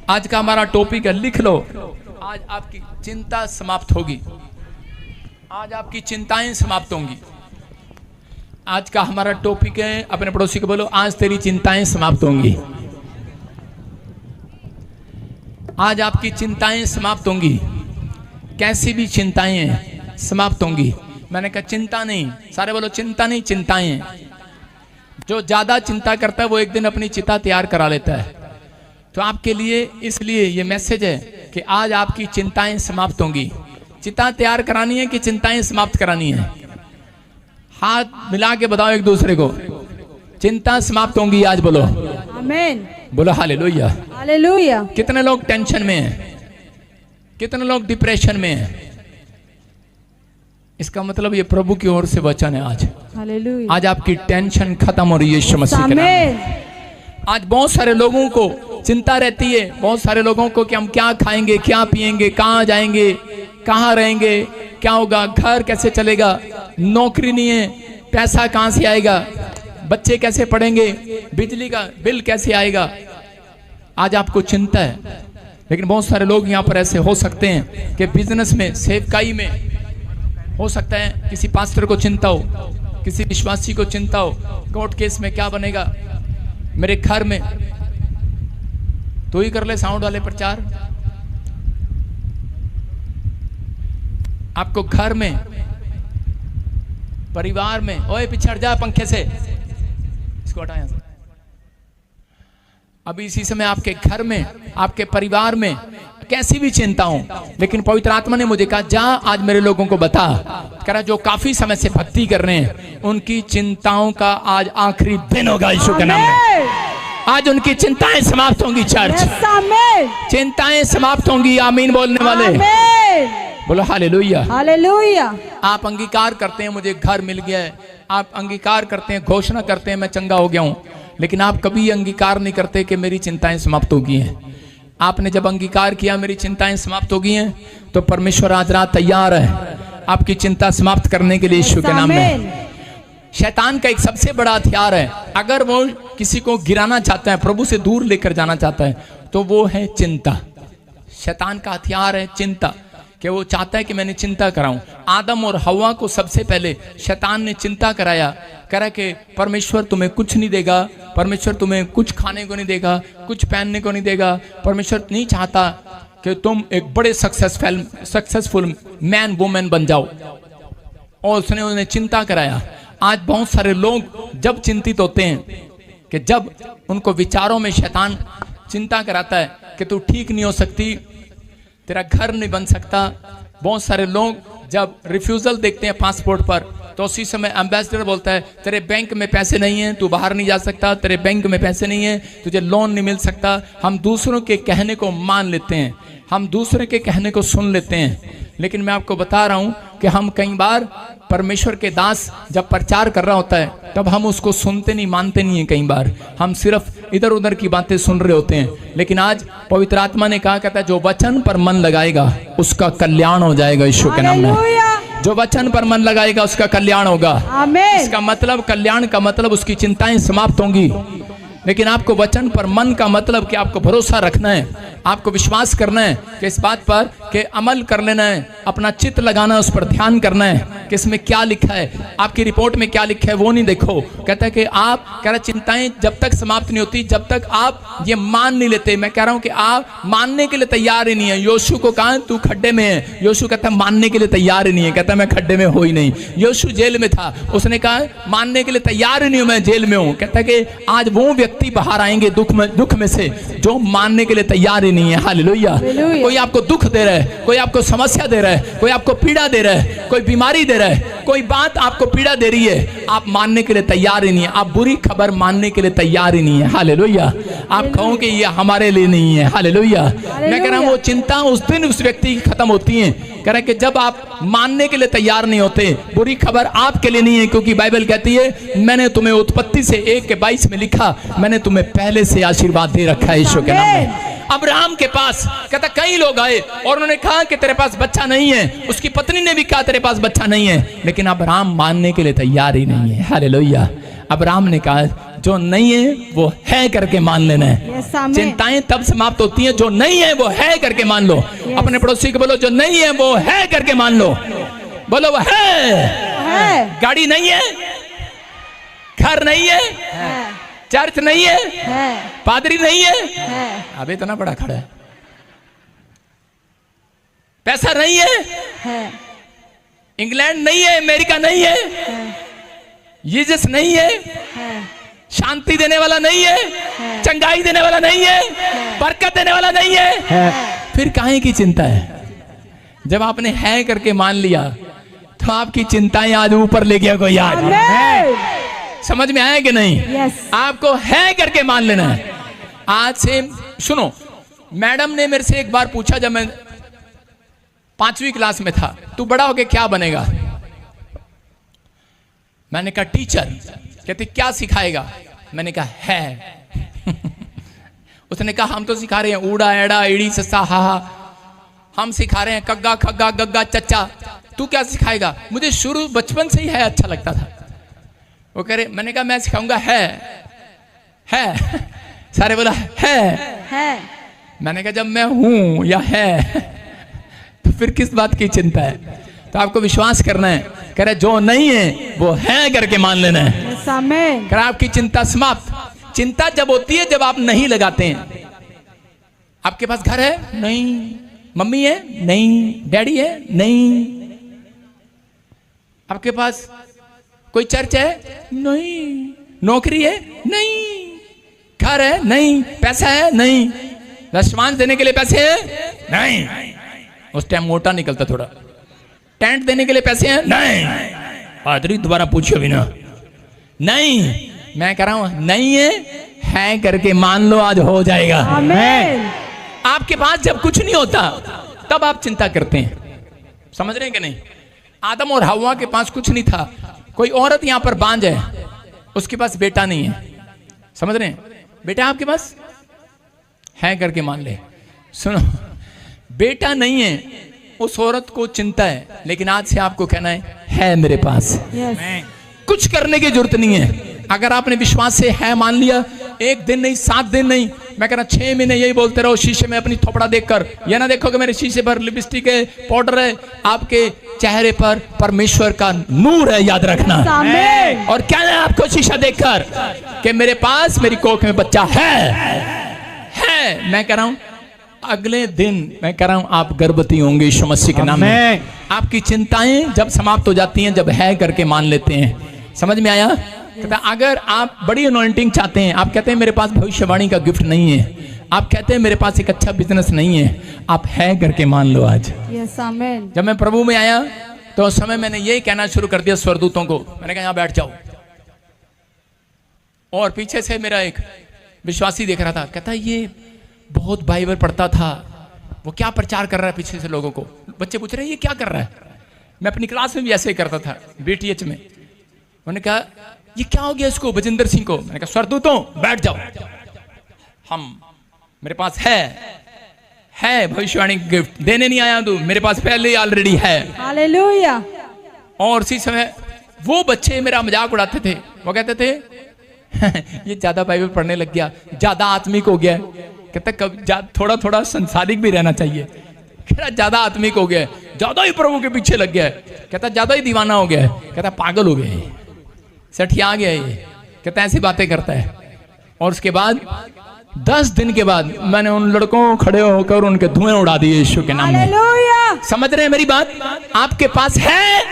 आज का हमारा टॉपिक है, लिख लो, आज आपकी चिंता समाप्त होगी, आज आपकी चिंताएं समाप्त होंगी। आज का हमारा टॉपिक है, अपने पड़ोसी को बोलो, आज तेरी चिंताएं समाप्त होंगी। आज आपकी चिंताएं समाप्त होंगी, कैसी भी चिंताएं समाप्त होंगी। मैंने कहा चिंता नहीं, सारे बोलो चिंता नहीं, चिंताएं। जो ज्यादा चिंता करता है वो एक दिन अपनी चिता तैयार करा लेता है। तो आपके लिए इसलिए ये मैसेज है कि आज आपकी चिंताएं समाप्त होंगी। चिता तैयार करानी है कि चिंताएं समाप्त करानी है? हाथ मिला के बताओ एक दूसरे को, चिंता समाप्त होंगी आज, बोलो आमीन, बोलो हालेलुया, हालेलुया। कितने लोग टेंशन में हैं, कितने लोग डिप्रेशन में हैं? इसका मतलब ये प्रभु की ओर से वचन है आज। हालेलुया। आज आपकी टेंशन खत्म हो रही है यीशु मसीह के नाम में। आज बहुत सारे लोगों को चिंता रहती है, बहुत सारे लोगों को कि हम क्या खाएंगे, क्या पिएंगे, कहाँ जाएंगे, कहाँ रहेंगे, क्या होगा, घर कैसे चलेगा, नौकरी नहीं है, पैसा कहाँ से आएगा, बच्चे कैसे पढ़ेंगे, बिजली का बिल कैसे आएगा। आज आपको चिंता है। लेकिन बहुत सारे लोग यहाँ पर ऐसे हो सकते हैं कि बिजनेस में, सेवकाई में हो सकता है किसी पास्टर को चिंता हो, किसी विश्वासी को चिंता हो, कोर्ट केस में क्या बनेगा, मेरे घर में। तो ही कर ले साउंड वाले प्रचार। आपको घर में, परिवार में, ओए पिछड़ जा पंखे से, इसको हटा यहां से। अभी इसी समय आपके घर में, आपके परिवार में कैसी भी चिंता हो, लेकिन पवित्र आत्मा ने मुझे कहा जा आज मेरे लोगों को बता, कह रहा जो काफी समय से भक्ति कर रहे हैं उनकी चिंताओं का आज आखिरी दिन होगा यीशु के नाम में। आज उनकी चिंताएं समाप्त होंगी चर्च, चिंताएं समाप्त होंगी। आमीन बोलने वाले बोलो हालेलुया, हालेलुया। आप अंगीकार करते हैं मुझे घर मिल गया है, आप अंगीकार करते हैं, घोषणा करते हैं मैं चंगा हो गया हूं, लेकिन आप कभी अंगीकार नहीं करते कि मेरी चिंताएं समाप्त हो गई हैं। आपने जब अंगीकार किया मेरी चिंताएं समाप्त हो गई हैं, तो परमेश्वर आज रात तैयार है आपकी चिंता समाप्त करने के लिए यीशु के नाम में। शैतान का एक सबसे बड़ा हथियार है, अगर वो किसी को गिराना चाहता है, प्रभु से दूर लेकर जाना चाहता है, तो वो है चिंता। शैतान का हथियार है चिंता, कि वो चाहता है कि मैंने चिंता कराऊं। आदम और हवा को सबसे पहले शैतान ने चिंता कराया, करा कि परमेश्वर तुम्हें कुछ नहीं देगा, परमेश्वर तुम्हें कुछ खाने को नहीं देगा, कुछ पहनने को नहीं देगा, परमेश्वर नहीं चाहता कि तुम एक बड़े सक्सेसफुल मैन वुमेन बन जाओ। और उसने उन्हें चिंता कराया। आज बहुत सारे लोग जब चिंतित होते हैं कि जब उनको विचारों में शैतान चिंता कराता है कि तू ठीक नहीं हो सकती, तेरा घर नहीं बन सकता। बहुत सारे लोग जब रिफ्यूजल देखते हैं पासपोर्ट पर, तो उसी समय एम्बेसडर बोलता है तेरे बैंक में पैसे नहीं हैं, तू बाहर नहीं जा सकता, तेरे बैंक में पैसे नहीं है, तुझे लोन नहीं मिल सकता। हम दूसरों के कहने को मान लेते हैं, हम दूसरे के कहने को सुन लेते हैं। लेकिन मैं आपको बता रहा हूँ कि हम कई बार परमेश्वर के दास जब प्रचार कर रहा होता है तब हम उसको सुनते नहीं, मानते नहीं है। कई बार हम सिर्फ इधर उधर की बातें सुन रहे होते हैं। लेकिन आज पवित्र आत्मा ने कहा, कहता है जो वचन पर मन लगाएगा उसका कल्याण हो जाएगा यीशु के नाम में। जो वचन पर मन लगाएगा उसका कल्याण होगा। आमीन। इसका मतलब, कल्याण का मतलब उसकी चिंताएं समाप्त होंगी। लेकिन आपको वचन पर मन का मतलब कि आपको भरोसा रखना है, आपको विश्वास करना है कि इस बात पर कि अमल कर लेना है, अपना चित्त लगाना है, उस पर ध्यान करना है कि इसमें क्या लिखा है, आपकी रिपोर्ट में क्या लिखा है वो नहीं देखो। कहता है कि आप, कह रहा चिंताएं जब तक समाप्त नहीं होती जब तक आप ये मान नहीं लेते। मैं कह रहा हूं कि आप मानने के लिए तैयार ही नहीं है। योशु को कहा तू खड्डे में है, योशु कहता है मानने के लिए तैयार ही नहीं है, कहता मैं खड्डे में हो ही नहीं। योशु जेल में था, उसने कहा मानने के लिए तैयार ही नहीं हूं, मैं जेल में हूं। कहता है कि आज वो व्यक्ति बाहर आएंगे दुख में से जो मानने के लिए तैयार ही नहीं है। हालेलुया। कोई आपको दुख दे रहा है, कोई आपको समस्या दे रहा है, कोई आपको पीड़ा दे रहा है, कोई बीमारी दे रहा है, कोई बात आपको पीड़ा दे रही है, आप मानने के लिए तैयार ही नहीं है, आप बुरी खबर मानने के लिए तैयार ही नहीं है। हालेलुया। आप कहो कि ये हमारे लिए नहीं है। हालेलुया। मैं कह रहा हूं वो चिंता उस दिन उस व्यक्ति की खत्म होती है, कह रहा है कि जब आप मानने के लिए तैयार नहीं होते। बुरी खबर आपके लिए नहीं है, क्योंकि बाइबल कहती है मैंने तुम्हें उत्पत्ति से 1:22 में लिखा, मैंने तुम्हें पहले से आशीर्वाद दे रखा है यीशु के नाम में। अब्राहम के पास कहता कई लोग आए और उन्होंने कहा कि तेरे पास बच्चा नहीं है, उसकी पत्नी ने भी कहा तेरे पास बच्चा नहीं है, लेकिन अब्राहम मानने के लिए तैयार ही नहीं है। हालेलुया। अब्राहम ने कहा जो नहीं है वो है करके मान लेना है। Yes, amen. चिंताएं तब समाप्त होती हैं जो नहीं है वो है करके मान लो। अपने पड़ोसी को बोलो जो नहीं है वो है करके मान लो। बोलो वो है। गाड़ी नहीं है, घर नहीं है, चर्च नहीं है, पादरी नहीं है, अब इतना बड़ा खड़ा है, पैसा नहीं है, इंग्लैंड नहीं है, अमेरिका नहीं है, यीशु नहीं है, शांति देने वाला नहीं है, चंगाई देने वाला नहीं है, बरकत देने वाला नहीं है, फिर काहे की चिंता है? जब आपने है करके मान लिया तो आपकी चिंताएं आज ऊपर ले गया कोई आज। समझ में आया कि नहीं? Yes. आपको है करके मान लेना है। आज से सुनो, मैडम ने मेरे से एक बार पूछा जब मैं 5वीं क्लास में था, तू बड़ा होके क्या बनेगा? मैंने कहा टीचर। कहती क्या सिखाएगा? मैंने कहा है। उसने कहा हम तो सिखा रहे हैं ऊड़ा एड़ा इड़ी सस्सा हा हा, हम सिखा रहे हैं कग्गा खग्गा गग्गा चच्चा, तू क्या सिखाएगा? मुझे शुरू बचपन से ही है अच्छा लगता था। वो कह रहे, मैंने कहा मैं सिखाऊंगा है। सारे बोला है। मैंने कहा जब मैं हूं या है तो फिर किस बात की चिंता है? तो आपको विश्वास करना है। कह रहे जो नहीं है वो है करके मान लेना है। कह रहे आपकी चिंता समाप्त। चिंता जब होती है जब आप नहीं लगाते हैं। आपके पास घर है? नहीं। मम्मी है? नहीं। डैडी है? नहीं। आपके पास कोई चर्च है? नहीं। नौकरी है? नहीं। घर है? नहीं। पैसा है? नहीं। रेस्टोरेंट देने के लिए पैसे हैं? नहीं। उस टाइम मोटा निकलता थोड़ा। टेंट देने के लिए पैसे हैं? नहीं। पादरी दोबारा पूछिए भी ना। नहीं। मैं कह रहा हूं नहीं है करके मान लो, आज हो जाएगा। आमीन। आपके पास जब कुछ नहीं होता तब आप चिंता करते हैं। समझ रहे हैं कि नहीं? आदम और हव्वा के पास कुछ नहीं था। कोई औरत यहां पर बांझ है, उसके पास बेटा नहीं है। समझ रहे हैं? बेटा आपके पास है करके मान ले। सुनो, बेटा नहीं है, उस औरत को चिंता है, लेकिन आज से आपको कहना है मेरे पास। Yes. कुछ करने की जरूरत नहीं है। अगर आपने विश्वास से है मान लिया, 1 दिन नहीं, 7 दिन नहीं, मैं कह रहा 6 महीने यही बोलते रहो शीशे में अपनी थोपड़ा देखकर। यह ना देखो कि मेरे शीशे पर लिपस्टिक है, पाउडर है। आपके चेहरे पर परमेश्वर का नूर है, याद रखना। आमीन। और क्या है आपको शीशा देखकर कि मेरे पास मेरी कोख में बच्चा है। मैं कह रहा हूं अगले दिन मैं कह रहा हूं आप गर्भवती होंगे यीशु मसीह के नाम में। आपकी चिंताएं जब समाप्त हो जाती हैं जब है करके मान लेते हैं। समझ में आया? कहता अगर आप बड़ी अनॉइंटिंग चाहते हैं, आप कहते हैं मेरे पास भविष्यवाणी का गिफ्ट नहीं है, आप कहते हैं मेरे पास एक अच्छा बिजनेस नहीं है, आप है करके मान लो आज। Yes, amen. जब मैं प्रभु में आया तो उस समय मैंने यही कहना शुरू कर दिया स्वर्गदूतों को। मैंने कहा यहाँ बैठ जाओ। और पीछे से मेरा एक विश्वासी देख रहा था, कहता ये बहुत बाइबल पढ़ता था, वो क्या प्रचार कर रहा है पीछे से लोगों को। बच्चे पूछ रहे हैं ये क्या कर रहा है। मैं अपनी क्लास में भी ऐसे ही करता था, BTH में। उन्होंने कहा ये क्या हो गया इसको, बजिंदर सिंह को। मैंने कहा स्वर्गदूतों बैठ जाओ, हम मेरे पास है भविष्यवाणी गिफ्ट देने नहीं आया तू, मेरे पास पहले ही ऑलरेडी है। हालेलुया। और उसी समय वो बच्चे मेरा मजाक उड़ाते थे। वो कहते थे ये ज्यादा बाइबल पढ़ने लग गया, ज्यादा आत्मिक हो गया। कहता कब थोड़ा थोड़ा संसारिक भी रहना चाहिए। कहता ज्यादा आत्मिक हो गया, ज्यादा ही प्रभु के पीछे लग गया। कहता ज्यादा ही दीवाना हो गया। कहता पागल हो गया, सठिया गया ये। कहता ऐसी बातें करता है। और उसके बाद 10 दिन के बाद मैंने उन लड़कों को खड़े होकर उनके धुएं उड़ा दिए यीशु के नाम में। हालेलुया। समझ रहे हैं मेरी बात? आपके पास है।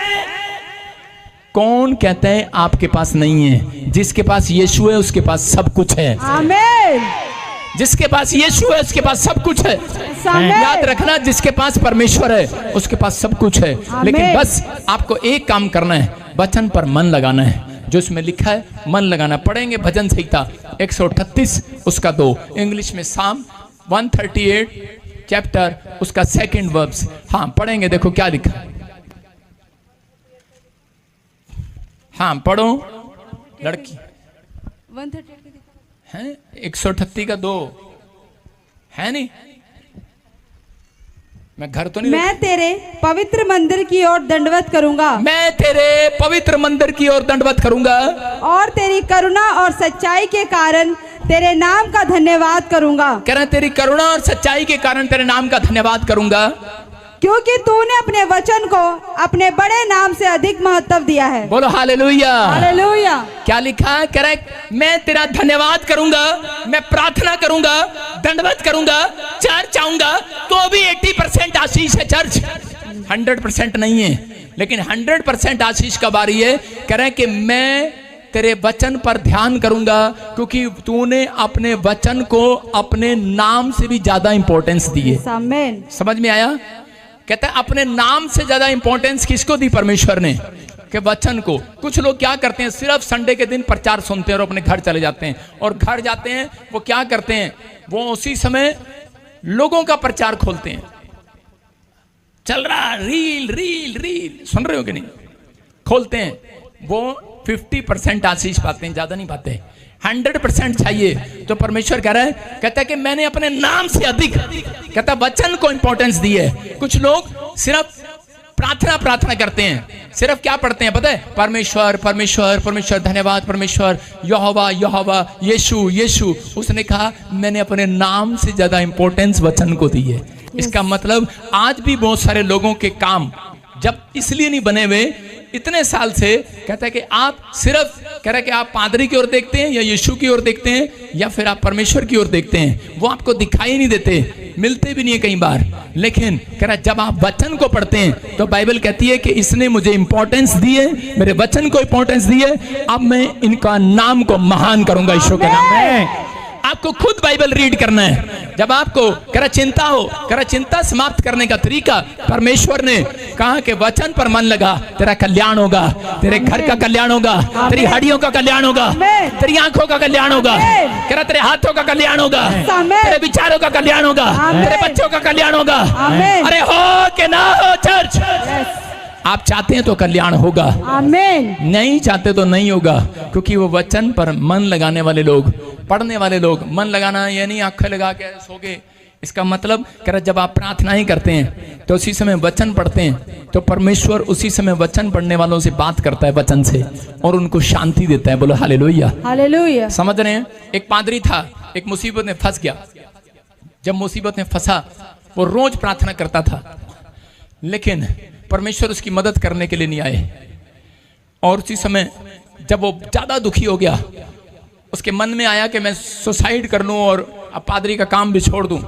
कौन कहता है आपके पास नहीं है? जिसके पास यीशु है उसके पास सब कुछ है। आमीन। जिसके पास यीशु है उसके पास सब कुछ है। आमीन। याद रखना, जिसके पास परमेश्वर है उसके पास सब कुछ है। लेकिन बस आपको एक काम करना है, वचन पर मन लगाना है। जो इसमें लिखा है मन लगाना। पढ़ेंगे भजन संहिता 138 उसका 2, इंग्लिश में साम 138 चैप्टर उसका 2nd वर्स। हाँ पढ़ेंगे, देखो क्या लिखा है। हाँ पढ़ो लड़की। 138 है 138 का 2 है नहीं? मैं घर तो नहीं मैं तेरे पवित्र मंदिर की ओर दंडवत करूंगा मैं तेरे पवित्र मंदिर की ओर दंडवत करूंगा और तेरी करुणा और सच्चाई के कारण तेरे नाम का धन्यवाद करूंगा, कह रहा तेरी करुणा और सच्चाई के कारण तेरे नाम का धन्यवाद करूंगा, क्योंकि तूने अपने वचन को अपने बड़े नाम से अधिक महत्व दिया है। बोलो हालेलुया। हालेलुया। क्या लिखा है? कह रहा है मैं तेरा धन्यवाद करूंगा, मैं प्रार्थना करूंगा, दंडवत करूंगा, चर्च आऊंगा तो भी 80% आशीष है। चर्च 100% नहीं है, लेकिन 100% आशीष का बारी है। कह रहे हैं कि मैं तेरे वचन पर ध्यान करूंगा, क्योंकि तूने अपने वचन को अपने नाम से भी ज्यादा इंपॉर्टेंस दी है। आमीन। समझ में आया? कहता है अपने नाम से ज्यादा इंपॉर्टेंस किसको दी? परमेश्वर ने, के वचन को। कुछ लोग क्या करते हैं, सिर्फ संडे के दिन प्रचार सुनते हैं और अपने घर चले जाते हैं, और घर जाते हैं वो क्या करते हैं, वो उसी समय लोगों का प्रचार खोलते हैं। चल रहा रील रील रील, सुन रहे हो कि नहीं? खोलते हैं, वो 50% आशीष पाते हैं, ज्यादा नहीं पाते। 100% चाहिए। तो परमेश्वर कह रहा है, कहता है कि मैंने अपने नाम से अधिक, कहता वचन को इंपॉर्टेंस दी है। कुछ लोग सिर्फ प्रार्थना करते हैं, सिर्फ क्या पढ़ते हैं पता है? परमेश्वर परमेश्वर परमेश्वर, धन्यवाद परमेश्वर, यहोवा यहोवा, यीशु यीशु। उसने कहा मैंने अपने नाम से ज्यादा इंपॉर्टेंस वचन को दी है। इसका मतलब आज भी बहुत सारे लोगों के काम जब इसलिए नहीं बने हुए इतने साल से, कहता है कि आप सिर्फ, कह रहा है कि आप पादरी की ओर देखते हैं या यीशु की ओर देखते हैं या फिर आप परमेश्वर की ओर देखते हैं, वो आपको दिखाई नहीं देते, मिलते भी नहीं है कई बार। लेकिन कह रहा है जब आप वचन को पढ़ते हैं तो बाइबल कहती है कि इसने मुझे इंपॉर्टेंस दी है, मेरे वचन को इंपॉर्टेंस दी है, अब मैं इनका नाम को महान करूंगा ईश्वर के नाम में। आपको खुद बाइबल रीड करना है। जब आपको करा चिंता हो, करा चिंता समाप्त करने का तरीका, परमेश्वर ने कहा कि वचन पर मन लगा, तेरा कल्याण होगा, तेरे घर का कल्याण होगा, तेरी हड्डियों का कल्याण होगा, तेरी आंखों का कल्याण होगा, करा तेरे हाथों का कल्याण होगा, तेरे विचारों का कल्याण होगा, तेरे बच्चों का कल्याण होगा। अरे हो कि ना हो चर्च? आप चाहते हैं तो कल्याण होगा, आमीन। नहीं चाहते तो नहीं होगा, क्योंकि वो वचन पर मन लगाने वाले लोग, पढ़ने वाले लोग, मन लगाना ये नहीं आंखें लगा के सोगे। इसका मतलब कह रहा जब आप प्रार्थना ही करते हैं तो उसी समय वचन पढ़ते हैं तो परमेश्वर उसी समय वचन पढ़ने वालों से बात करता है वचन से और उनको शांति देता है। बोलो हालेलुया। हालेलुया। समझ रहे हैं? एक पादरी था, एक मुसीबत में फंस गया। जब मुसीबत में फंसा वो रोज प्रार्थना करता था, लेकिन परमेश्वर उसकी मदद करने के लिए नहीं आए। और उसी समय जब वो ज्यादा दुखी हो गया, उसके मन में आया कि मैं सुसाइड कर लूं और अब पादरी का काम भी छोड़ दूं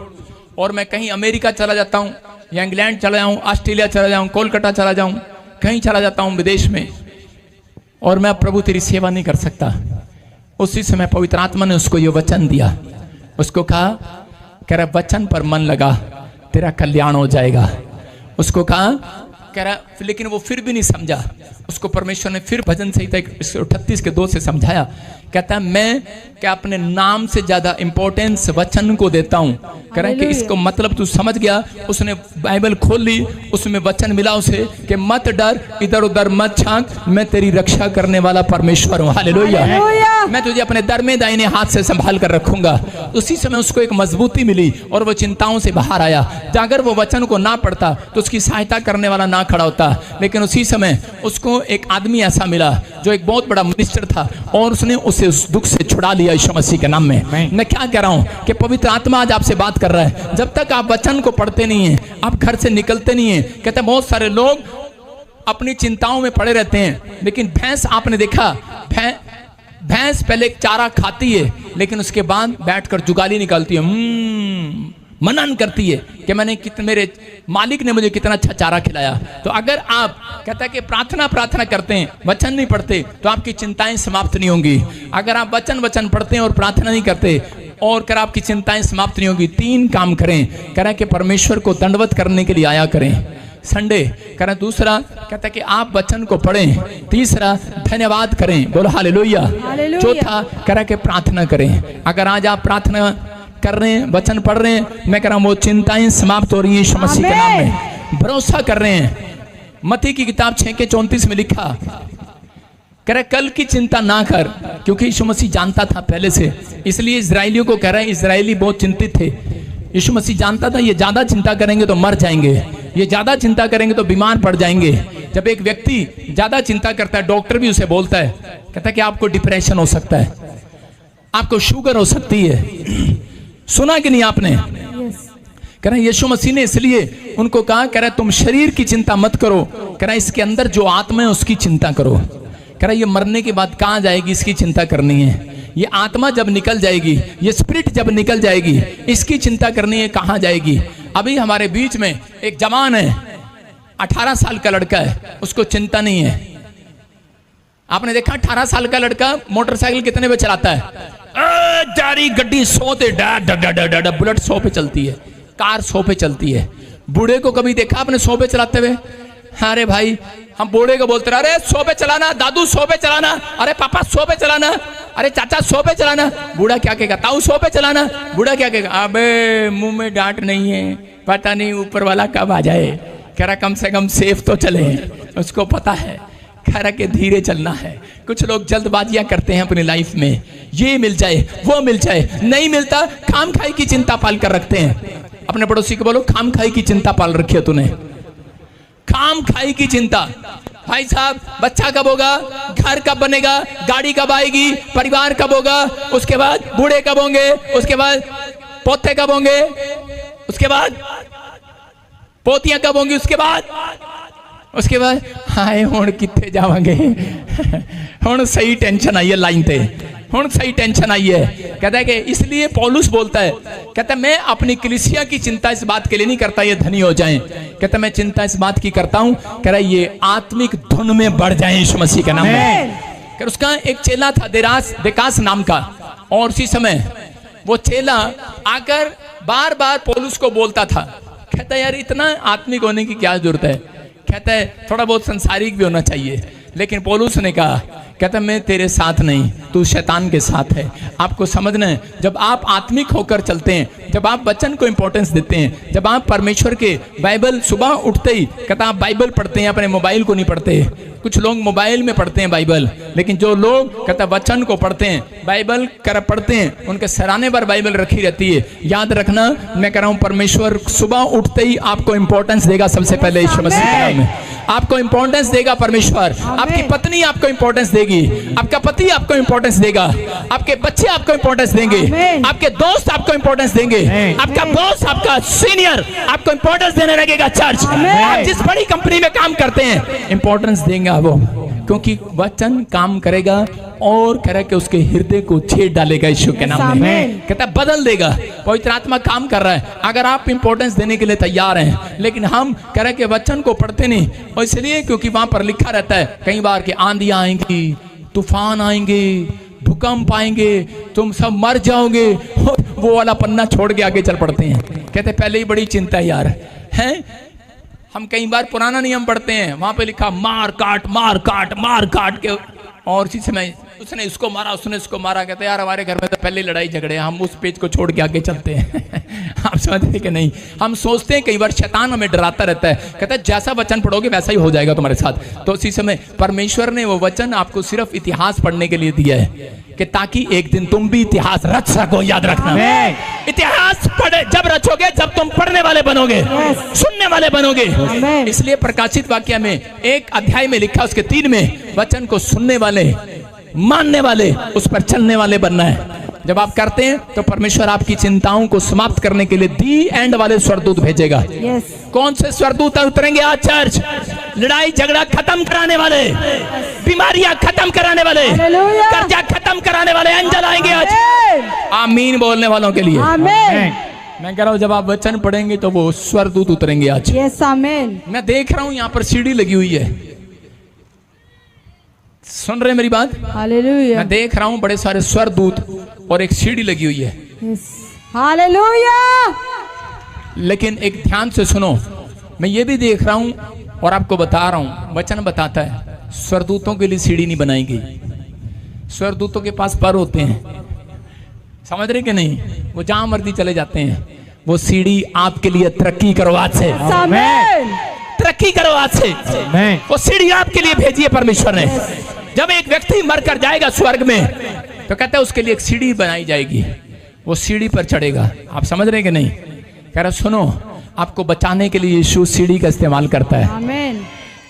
और मैं कहीं अमेरिका चला जाता हूं या इंग्लैंड चला जाऊं, ऑस्ट्रेलिया चला जाऊं, कोलकाता चला जाऊं, कहीं चला जाता हूं विदेश में, और मैं प्रभु तेरी सेवा नहीं कर सकता। उसी समय पवित्र आत्मा ने उसको ये वचन दिया। उसको कहा, कह रहा वचन पर मन लगा, तेरा कल्याण हो जाएगा। उसको कहा, कह रहा, लेकिन वो फिर भी नहीं समझा। उसको परमेश्वर ने फिर भजन संहिता 38:2 से समझाया। कहता है मैं क्या अपने नाम से ज्यादा इंपॉर्टेंस वचन को देता हूं। कह रहा है कि इसको मतलब तू समझ गया। उसने बाइबल खोल ली, उसमें वचन मिला उसे कि मत डर, इधर उधर मत झांक, मैं तेरी रक्षा करने वाला परमेश्वर हूं। हालेलुया। मैं तुझे अपने दर में दाहिने हाथ से संभाल कर रखूंगा। उसी समय उसको एक मजबूती मिली और वो चिंताओं से बाहर आया। अगर वो वचन को ना पढ़ता तो उसकी सहायता करने वाला ना खड़ा होता। लेकिन उसी समय उसको एक आदमी ऐसा मिला जो एक बहुत बड़ा मिनिस्टर था और उसने उसे उस दुख से छुड़ा लिया यीशु मसीह के नाम में। मैं क्या कह रहा हूं कि पवित्र आत्मा आज आपसे बात कर रहा है। जब तक आप वचन को पढ़ते नहीं हैं, आप घर से निकलते नहीं हैं। कहते हैं बहुत सारे लोग अपनी चिंताओं में पड़े रहते हैं, लेकिन भैंस, आपने देखा भैंस पहले चारा खाती है लेकिन उसके बाद बैठकर जुगाली निकालती है, मनन करती है कि मैंने मेरे मालिक ने मुझे कितना अच्छा चारा खिलाया। तो अगर आप कहता है कि प्रार्थना करते हैं, वचन नहीं पढ़ते, तो आपकी चिंताएं समाप्त नहीं होंगी। अगर आप वचन पढ़ते हैं और प्रार्थना नहीं करते और कर आपकी चिंताएं समाप्त नहीं होंगी। 3 काम करें। कह रहा है कि परमेश्वर को दंडवत करने के लिए आया करें संडे। कह रहा दूसरा, कहता है कि आप वचन को पढ़ें। तीसरा, धन्यवाद करें। बोलो हालेलुया। चौथा, कह रहा है कि प्रार्थना करें। अगर आज आप प्रार्थना कर रहे हैं, वचन पढ़ रहे हैं, मैं कह रहा हूं वो चिंताएं समाप्त हो रही हैं यीशु मसीह के नाम में। भरोसा कर रहे हैं। मत्ती की किताब 6:34 में लिखा, कह रहा कल की चिंता ना कर, क्योंकि यीशु मसीह जानता था पहले से। इसलिए इजराइलियों को कह रहा है, इजराइली बहुत चिंतित थे यीशु मसीह जानता था ये ज्यादा चिंता करेंगे तो मर जाएंगे, ये ज्यादा चिंता करेंगे तो बीमार पड़ जाएंगे। जब एक व्यक्ति ज्यादा चिंता करता है, डॉक्टर भी उसे बोलता है, कहता है कि आपको डिप्रेशन हो सकता है, आपको शुगर हो सकती है। सुना कि नहीं आपने? कह रहा यीशु मसीह ने इसलिए उनको कहा, कह रहा तुम शरीर की चिंता मत करो, कह रहा इसके अंदर जो आत्मा है उसकी चिंता करो। कह रहा ये मरने के बाद कहाँ जाएगी इसकी चिंता करनी है, ये आत्मा जब निकल जाएगी, ये स्पिरिट जब निकल जाएगी इसकी चिंता करनी है, कहाँ जाएगी। अभी हमारे बीच में एक जवान है, 18 साल का लड़का है, उसको चिंता नहीं है। आपने देखा 18 साल का लड़का मोटरसाइकिल कितने पे चलाता है? जारी गड्डी 100 पे, बुलेट 100 पे चलती है, कार 100 पे चलती है। बूढ़े को कभी देखा आपने 100 पे चलाते हुए? अरे भाई हम बूढ़े को बोलते रहे, अरे 100 पे चलाना, दादू 100 पे चलाना, अरे पापा 100 पे चलाना, अरे चाचा 100 पे चलाना। बूढ़ा क्या कहेगा? ताऊ 100 पे चलाना। बूढ़ा क्या कहेगा? अबे मुंह में डांट नहीं है, पता नहीं ऊपर वाला कब आ जाए। कह रहा कम से कम सेफ तो चले, उसको पता है। कह रहा कि धीरे चलना है। कुछ लोग जल्दबाजियां करते हैं अपनी लाइफ में, ये मिल जाए वो मिल जाए, नहीं मिलता खाम खाई की चिंता पाल कर रखते हैं। अपने पड़ोसी को बोलो, खाम खाई की चिंता पाल रखी है तूने, खाम खाई की चिंता। भाई साहब बच्चा कब होगा, घर कब बनेगा, गाड़ी कब आएगी, परिवार कब होगा, उसके बाद बूढ़े कब होंगे, उसके बाद पोते कब होंगे, उसके बाद पोतियां कब होंगी, उसके बाद हाय हुण किथे जावांगे। हुण सही टेंशन आई है लाइन पे, हुण सही टेंशन आई है। कहता है कि इसलिए पौलुस बोलता है, कहता है मैं अपनी कलीसिया की चिंता इस बात के लिए नहीं करता ये धनी हो जाएं, कहता मैं चिंता इस बात की करता हूं, कह रहा ये आत्मिक धुन में बढ़ जाएं यीशु मसीह के नाम में। कि उसका एक चेला था देकास नाम का, और उसी समय वो चेला आकर बार बार पौलुस को बोलता था, कहता यार इतना आत्मिक होने की क्या जरूरत है, कहता है थोड़ा बहुत संसारिक भी होना चाहिए। लेकिन पौलुस ने कहा, कहता मैं तेरे साथ नहीं, तू शैतान के साथ है। आपको समझना है, जब आप आत्मिक होकर चलते हैं, जब आप वचन को इंपॉर्टेंस देते हैं, जब आप परमेश्वर के बाइबल सुबह उठते ही कहता आप बाइबल पढ़ते हैं, अपने मोबाइल को नहीं पढ़ते। कुछ लोग मोबाइल में पढ़ते हैं बाइबल, लेकिन जो लोग कहता वचन को पढ़ते हैं, बाइबल कर पढ़ते हैं, उनके सराहने पर बाइबल रखी रहती है। याद रखना, मैं कह रहा हूँ परमेश्वर सुबह उठते ही आपको इंपॉर्टेंस देगा। सबसे पहले यीशु मसीह के नाम में आपको इंपॉर्टेंस देगा परमेश्वर। आपकी पत्नी आपको इंपॉर्टेंस देगी, आपका पति आपको इंपॉर्टेंस देगा, आपके बच्चे आपको इंपॉर्टेंस देंगे, आपके दोस्त आपको इंपॉर्टेंस देंगे, आपका बॉस, आपका सीनियर आपको इंपॉर्टेंस देने लगेगा। चर्च आप जिस बड़ी कंपनी में काम करते हैं इंपॉर्टेंस देंगे वो, क्योंकि वचन काम करेगा और कह रहा है कि उसके हृदय को छेद डालेगा यीशु के नाम में। कहता है बदल देगा। पवित्र आत्मा काम कर रहा है अगर आप इंपॉर्टेंस देने के लिए तैयार हैं। लेकिन हम कह रहे हैं कि वचन को पढ़ते नहीं, और इसलिए क्योंकि वहां पर लिखा रहता है कई बार कि आंधियां आएंगी, तूफान आएंगे, भूकंप आएंगे, तुम सब मर जाओगे, वो वाला पन्ना छोड़ के आगे चल पड़ते हैं। कहते पहले ही बड़ी चिंता है यार है। हम कई बार पुराना नियम पढ़ते हैं, वहां पे लिखा मार काट के, और इसी समय उसने इसको मारा, उसने इसको मारा। कहते यार हमारे घर में तो पहले लड़ाई झगड़े, हम उस पेज को छोड़ के आगे चलते हैं। आप समझते कि नहीं? हम सोचते हैं कई बार शैतान हमें डराता रहता है, कहता है जैसा वचन पढ़ोगे वैसा ही हो जाएगा तुम्हारे साथ। तो उसी समय परमेश्वर ने वो वचन आपको सिर्फ इतिहास पढ़ने के लिए दिया है कि ताकि एक दिन तुम भी इतिहास रच सको। याद रखना, इतिहास पढ़े जब रचोगे जब तुम पढ़ने वाले बनोगे, सुनने वाले बनोगे। इसलिए प्रकाशित वाक्य में एक अध्याय में लिखा, उसके 3 में वचन को सुनने वाले, मानने वाले, उस पर चलने वाले बनना है। जब आप करते हैं तो परमेश्वर आपकी चिंताओं को समाप्त करने के लिए दी एंड वाले स्वर्गदूत भेजेगा। कौन से स्वर्गदूत उतरेंगे आज चर्च? लड़ाई झगड़ा खत्म कराने वाले, बीमारियां खत्म कराने वाले, कर्जा खत्म कराने वाले एंजल आएंगे आज। आमीन बोलने वालों के लिए मैं कह रहा हूँ जब आप वचन पढ़ेंगे तो वो स्वर्गदूत उतरेंगे आज। मैं देख रहा हूँ यहाँ पर सीढ़ी लगी हुई है, सुन रहे मेरी बात? हालेलुया। मैं देख रहा हूँ बड़े सारे स्वर्गदूत और एक सीढ़ी लगी हुई है। हालेलुया। लेकिन एक ध्यान से सुनो, मैं ये भी देख रहा हूँ और आपको बता रहा हूँ, वचन बताता है स्वर्गदूतों के लिए सीढ़ी नहीं बनाई गई। स्वर्गदूतों के पास पर होते हैं, समझ रहे कि नहीं? वो जहां मर्जी चले जाते हैं। वो सीढ़ी आपके लिए तरक्की करो आज से, तरक्की करो आज से। वो सीढ़ी आपके लिए भेजी है परमेश्वर ने। जब एक व्यक्ति मरकर जाएगा स्वर्ग में तो कहता है उसके लिए एक सीढ़ी बनाई जाएगी, वो सीढ़ी पर चढ़ेगा। आप समझ रहे हैं कि नहीं? कह रहा सुनो, आपको बचाने के लिए यीशु सीढ़ी का इस्तेमाल करता है। आमीन।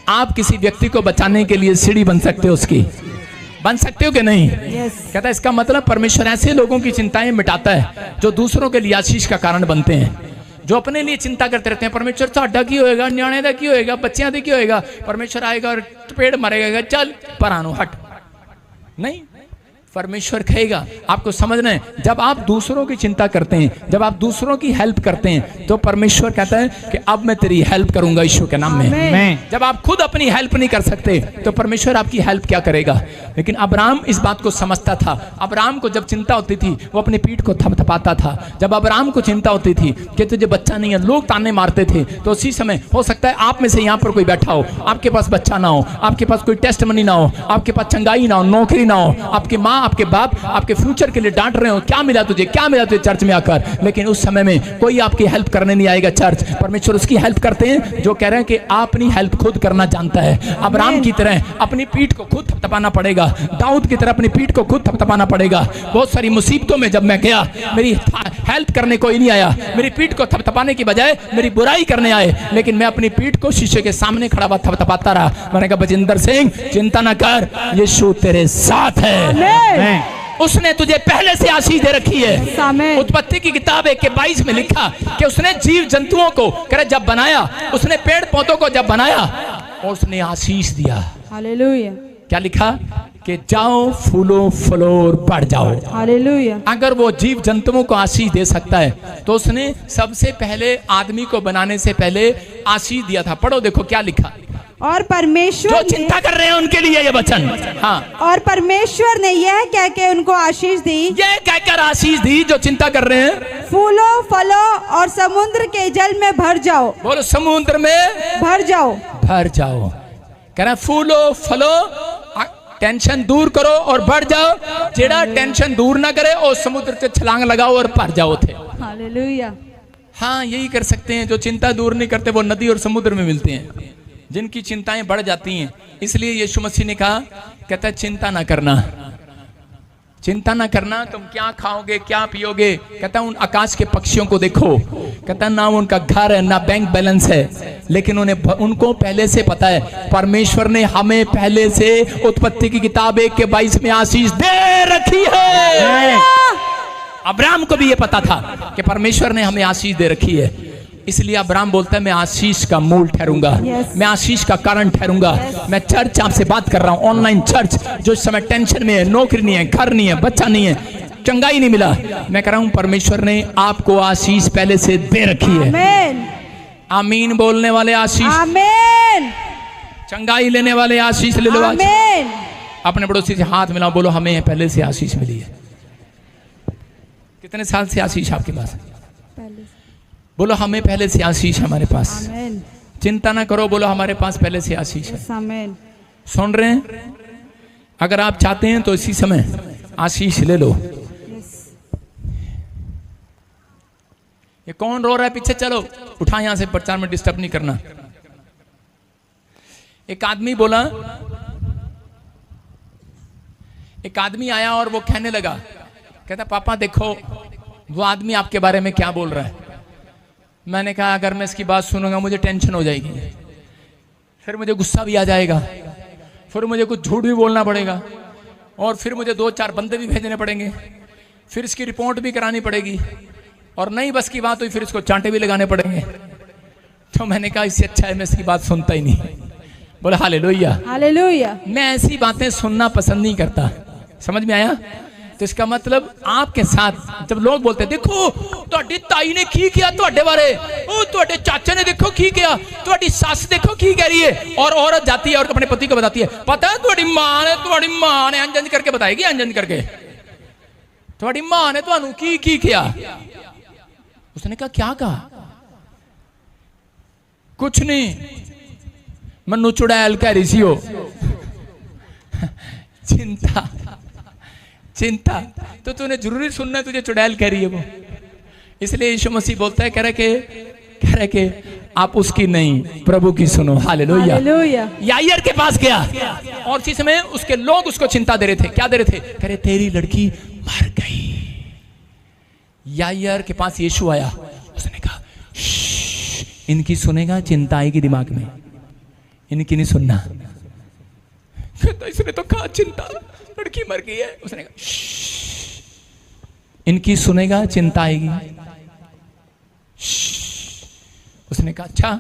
आप किसी व्यक्ति को बचाने के लिए सीढ़ी बन सकते हो, उसकी बन सकते हो कि नहीं? यस। कहता है इसका मतलब परमेश्वर ऐसे लोगों की चिंताएं मिटाता है जो दूसरों के लिए आशीष का कारण बनते हैं, जो अपने लिए चिंता करते रहते हैं। परमेश्वर साडा की होएगा, न्याणे दा की होएगा, बच्चियां दा की होएगा। परमेश्वर आएगा और पेड़ मरेगा, चल परानो हट। नहीं, परमेश्वर कहेगा आपको समझना है, जब आप दूसरों की चिंता करते हैं, जब आप दूसरों की हेल्प करते हैं, तो परमेश्वर कहता है कि अब मैं तेरी हेल्प करूंगा यीशु के नाम में। आमीन। जब आप खुद अपनी हेल्प नहीं कर सकते तो परमेश्वर आपकी हेल्प क्या करेगा? लेकिन अब्राहम इस बात को समझता था। अब्राहम को जब चिंता होती थी वो अपनी पीठ को थपथपाता था। जब अब्राहम को चिंता होती थी कि तुझे बच्चा नहीं है, लोग ताने मारते थे, तो उसी समय हो सकता है आप में से यहाँ पर कोई बैठा हो, आपके पास बच्चा ना हो, आपके पास कोई टेस्ट मनी ना हो, आपके पास चंगाई ना हो, नौकरी ना हो, आपकी माँ आपके बाप आपके फ्यूचर के लिए डांट रहे हो, क्या मिला तुझे, क्या मिला तुझे चर्च में आकर, लेकिन उस समय में कोई आपकी हेल्प करने नहीं आएगा। चर्च परमेश्वर उसकी हेल्प करते हैं जो कह रहे हैं कि आप अपनी हेल्प खुद करना जानता है। अब्राहम की तरह अपनी पीठ को खुद थपथपाना पड़ेगा, दाऊद की तरह अपनी पीठ को खुद थपथपाना पड़ेगा। बहुत सारी मुसीबतों में जब मैं गया, मेरी हेल्प करने कोई नहीं आया, मेरी पीठ को थपथपाने की बजाय मेरी बुराई करने आए, लेकिन मैं अपनी पीठ को शीशे के सामने खड़ा हुआ थपथपाता रहा। मैंने कहा बजिंदर सिंह चिंता ना कर, यीशु तेरे साथ है, उसने तुझे पहले से आशीष दे रखी है। आमीन। उत्पत्ति की किताब 1:22 में लिखा कि उसने जीव जंतुओं को करे जब बनाया, उसने पेड़ पौधों को जब बनाया और उसने आशीष दिया। हालेलुया। क्या लिखा? कि जाओ फूलो फलो और बढ़ जाओ। हालेलुया। अगर वो जीव जंतुओं को आशीष दे सकता है तो उसने सबसे पहले आदमी को बनाने से पहले आशीष दिया था। पढ़ो देखो क्या लिखा। और जो परमेश्वर चिंता कर रहे हैं उनके लिए ये वचन। हाँ, और परमेश्वर ने यह कह के उनको आशीष दी, ये कहकर आशीष दी जो चिंता कर रहे हैं, फूलो फलो और समुद्र के जल में भर जाओ। बोलो समुद्र में भर जाओ। भर जाओ। कह रहे फूलो फलो, टेंशन दूर करो और बढ़ जाओ। जेड़ा टेंशन दूर ना करे और समुद्र से छलांग लगाओ और भर जाओ थे। हालेलुया। हाँ, यही कर सकते हैं। जो चिंता दूर नहीं करते वो नदी और समुद्र में मिलते हैं, जिनकी चिंताएं बढ़ जाती हैं। इसलिए यीशु मसीह ने कहा, कहता है चिंता ना करना, चिंता ना करना, तुम क्या खाओगे क्या पियोगे। कहता है उन आकाश के पक्षियों को देखो, कहता है ना उनका घर है ना बैंक बैलेंस है, लेकिन उनको पहले से पता है। परमेश्वर ने हमें पहले से उत्पत्ति की किताब 1:22 में आशीष दे रखी है। अब्राहम को भी ये पता था कि परमेश्वर ने हमें आशीष दे रखी है। इसलिए अब्राहम बोलता है मैं आशीष का मूल ठहरूंगा, मैं आशीष का कारण ठहरूंगा। मैं चर्च आपसे बात कर रहा हूँ, ऑनलाइन चर्च, जो इस समय टेंशन में है, नौकरी नहीं है, घर नहीं है, बच्चा नहीं है, चंगाई नहीं मिला, मैं कह रहा हूँ परमेश्वर ने आपको आशीष पहले से दे रखी है। आमीन। आमीन बोलने वाले आशीष, आमीन। चंगाई लेने वाले आशीष ले लो। आमीन। अपने पड़ोसी से हाथ मिलाओ, बोलो हमें पहले से आशीष मिली है। कितने साल से आशीष आपके पास? बोलो हमें पहले से आशीष हमारे पास। आमीन। चिंता ना करो, बोलो हमारे पास पहले से आशीष है। आमीन। सुन रहे हैं? अगर आप चाहते हैं तो इसी समय आशीष ले लो। ये कौन रो रहा है पीछे? चलो उठा, यहां से प्रचार में डिस्टर्ब नहीं करना। एक आदमी बोला, एक आदमी आया और वो कहने लगा, कहता पापा देखो वो आदमी आपके बारे में क्या बोल रहा है। मैंने कहा अगर मैं इसकी बात सुनूंगा मुझे टेंशन हो जाएगी, फिर मुझे गुस्सा भी आ जाएगा, फिर मुझे कुछ झूठ भी बोलना पड़ेगा, और फिर मुझे 2-4 बंदे भी भेजने पड़ेंगे, फिर इसकी रिपोर्ट भी करानी पड़ेगी, और नहीं बस की बात हुई फिर इसको चांटे भी लगाने पड़ेंगे। तो मैंने कहा इससे अच्छा है मैं इसकी बात सुनता ही नहीं। बोला हालेलुया। हालेलुया। मैं ऐसी बातें सुनना पसंद नहीं करता। समझ में आया? तो इसका मतलब आपके साथ जब लोग बोलते देखो ਤੁਹਾਡੀ ताई ने की किया ਤੁਹਾਡੇ बारे, ओ ਤੁਹਾਡੇ चाचा ने देखो की किया, ਤੁਹਾਡੀ सास देखो की कह रही है, और औरत जाती है और अपने पति को बताती है पता है ਤੁਹਾਡੀ मां ने अंजन करके बताएगी, अंजन करके ਤੁਹਾਡੀ मां ने ਤੁਹਾਨੂੰ की किया। उसने कहा क्या कहा? कुछ नहीं, मनु चुड़ैल कह रही सी हो। चिंता चिंता तो तूने जरूरी सुनना है, तुझे चुड़ैल कह रही है वो। इसलिए यीशु मसीह बोलता है, कह रहे कि आप उसकी नहीं प्रभु की सुनो। हालेलुया। यायर के पास गया और इसी समय उसके लोग उसको चिंता दे रहे थे। क्या दे रहे थे? कह रहे तेरी लड़की मर गई। यायर के पास यीशु आया, उसने कहा इनकी सुनेगा चिंता आएगी दिमाग में, इनकी नहीं सुनना। कहता इसने तो कहा चिंता, लड़की मर गई है। उसने कहा इनकी सुनेगा चिंता आएगी। उसने कहा अच्छा।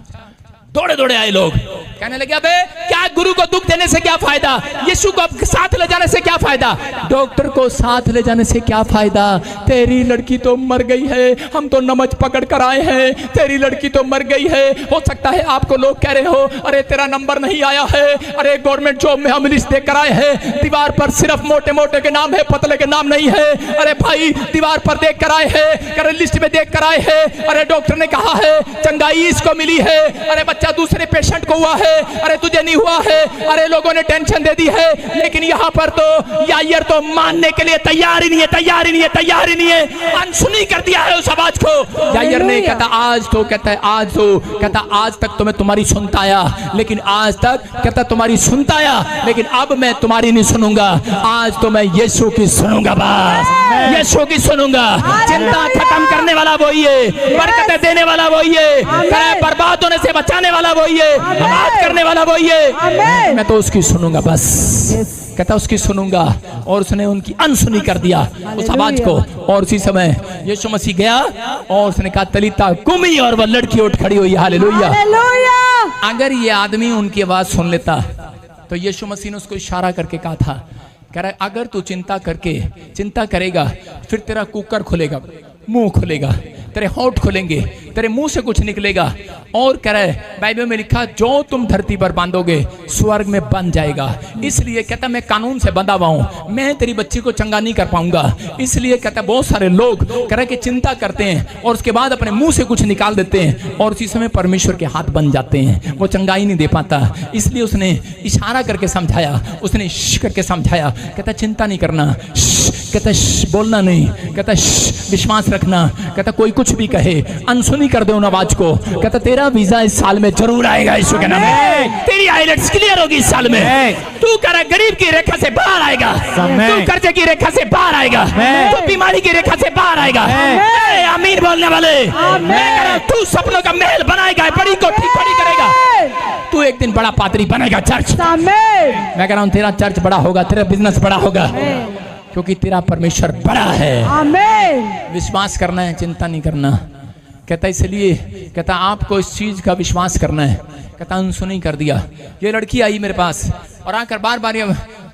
दौड़े दौड़े आए लोग, कहने लगे अबे क्या गुरु को दुख देने से क्या फायदा, यीशु को साथ ले जाने से क्या फायदा, डॉक्टर को साथ ले जाने से क्या फायदा, तेरी लड़की तो मर गई है, हम तो नमज पकड़ कर आए हैं, तेरी लड़की तो मर गई है। हो सकता है आपको लोग कह रहे हो अरे तेरा नंबर नहीं आया है, अरे गवर्नमेंट जॉब में हम लिस्ट देख कर आए हैं, दीवार पर सिर्फ मोटे मोटे के नाम है, पतले के नाम नहीं है। अरे भाई दीवार पर देख कर आए हैं, अरे लिस्ट में देख कर आए हैं, अरे डॉक्टर ने कहा है चंगाई इसको मिली है, अरे बच्चा दूसरे पेशेंट को हुआ है, अरे तुझे नहीं हुआ है, अरे लोगों ने टेंशन दे दी है। लेकिन यहाँ पर तो यायर तो मानने के लिए तैयार ही नहीं है, तैयार ही नहीं है, तैयार ही नहीं है, अनसुनी कर दिया है उस आवाज को। यायर ने कहता आज तो, कहता है आज तो, कहता आज तक तो मैं तुम्हारी सुनता आया, लेकिन आज तक कहता तुम्हारी सुनता आया, लेकिन अब मैं तुम्हारी नहीं सुनूंगा, आज तो मैं यीशु की सुनूंगा, बस यीशु की सुनूंगा। चिंता खत्म करने वाला वही है, बरकतें देने वाला वही है, बर्बाद होने से बचाने वाला वही है, बात करने वाला वही है, मैं तो उसकी सुनूंगा बस। कहता उसकी सुनूंगा, और उसने उनकी अनसुनी कर दिया उस आवाज को। और उसी समय यीशु मसीह गया और उसने कहा तलीता कुमी, और वह लड़की उठ खड़ी हुई। हालेलुया। अगर ये आदमी उनकी आवाज सुन लेता तो यीशु मसीह ने उसको इशारा करके कहा था, कह रहा है अगर तू चिंता करेगा फिर तेरा कुकर खुलेगा, मुंह खुलेगा, तेरे होंठ खुलेंगे, तेरे मुंह से कुछ निकलेगा। और कह रहा है बाइबल में लिखा जो तुम धरती पर बांधोगे स्वर्ग में बंध जाएगा। इसलिए कहता मैं कानून से बंधा हुआ हूं, मैं तेरी बच्ची को चंगा नहीं कर पाऊंगा। इसलिए कहता बहुत सारे लोग कह रहे कि चिंता करते हैं और उसके बाद अपने मुंह से कुछ निकाल देते हैं और उसी समय परमेश्वर के हाथ बन जाते हैं, वो चंगाई नहीं दे पाता। इसलिए उसने इशारा करके समझाया, उसने श करके समझाया, कहता चिंता नहीं करना, कहता बोलना नहीं, कहता विश्वास रखना, कहता कोई कुछ भी कहे अनसुनी कर दे उन आवाज को। कहता तेरा वीजा इस साल में जरूर आएगा यीशु के नाम में, तेरी आईलेट्स क्लियर होगी इस साल में, तू कह रहा गरीब की रेखा से बाहर आएगा, तू कर्जे की रेखा से बाहर आएगा, तू बीमारी की रेखा से बाहर आएगा। आमीन बोलने वाले, मैं कह रहा तू सपनों का महल बनाएगा, बड़ी कोठी खड़ी करेगा, तू एक दिन बड़ा पादरी बनेगा चर्च। मैं कह रहा हूँ तेरा चर्च बड़ा होगा, तेरा बिजनेस बड़ा होगा, क्योंकि तेरा परमेश्वर बड़ा है। आमीन। विश्वास करना है, चिंता नहीं करना। कहता इसलिए कहता आपको इस चीज का विश्वास करना है। कहता अनसुनी कर दिया। ये लड़की आई मेरे पास और आकर बार बार ये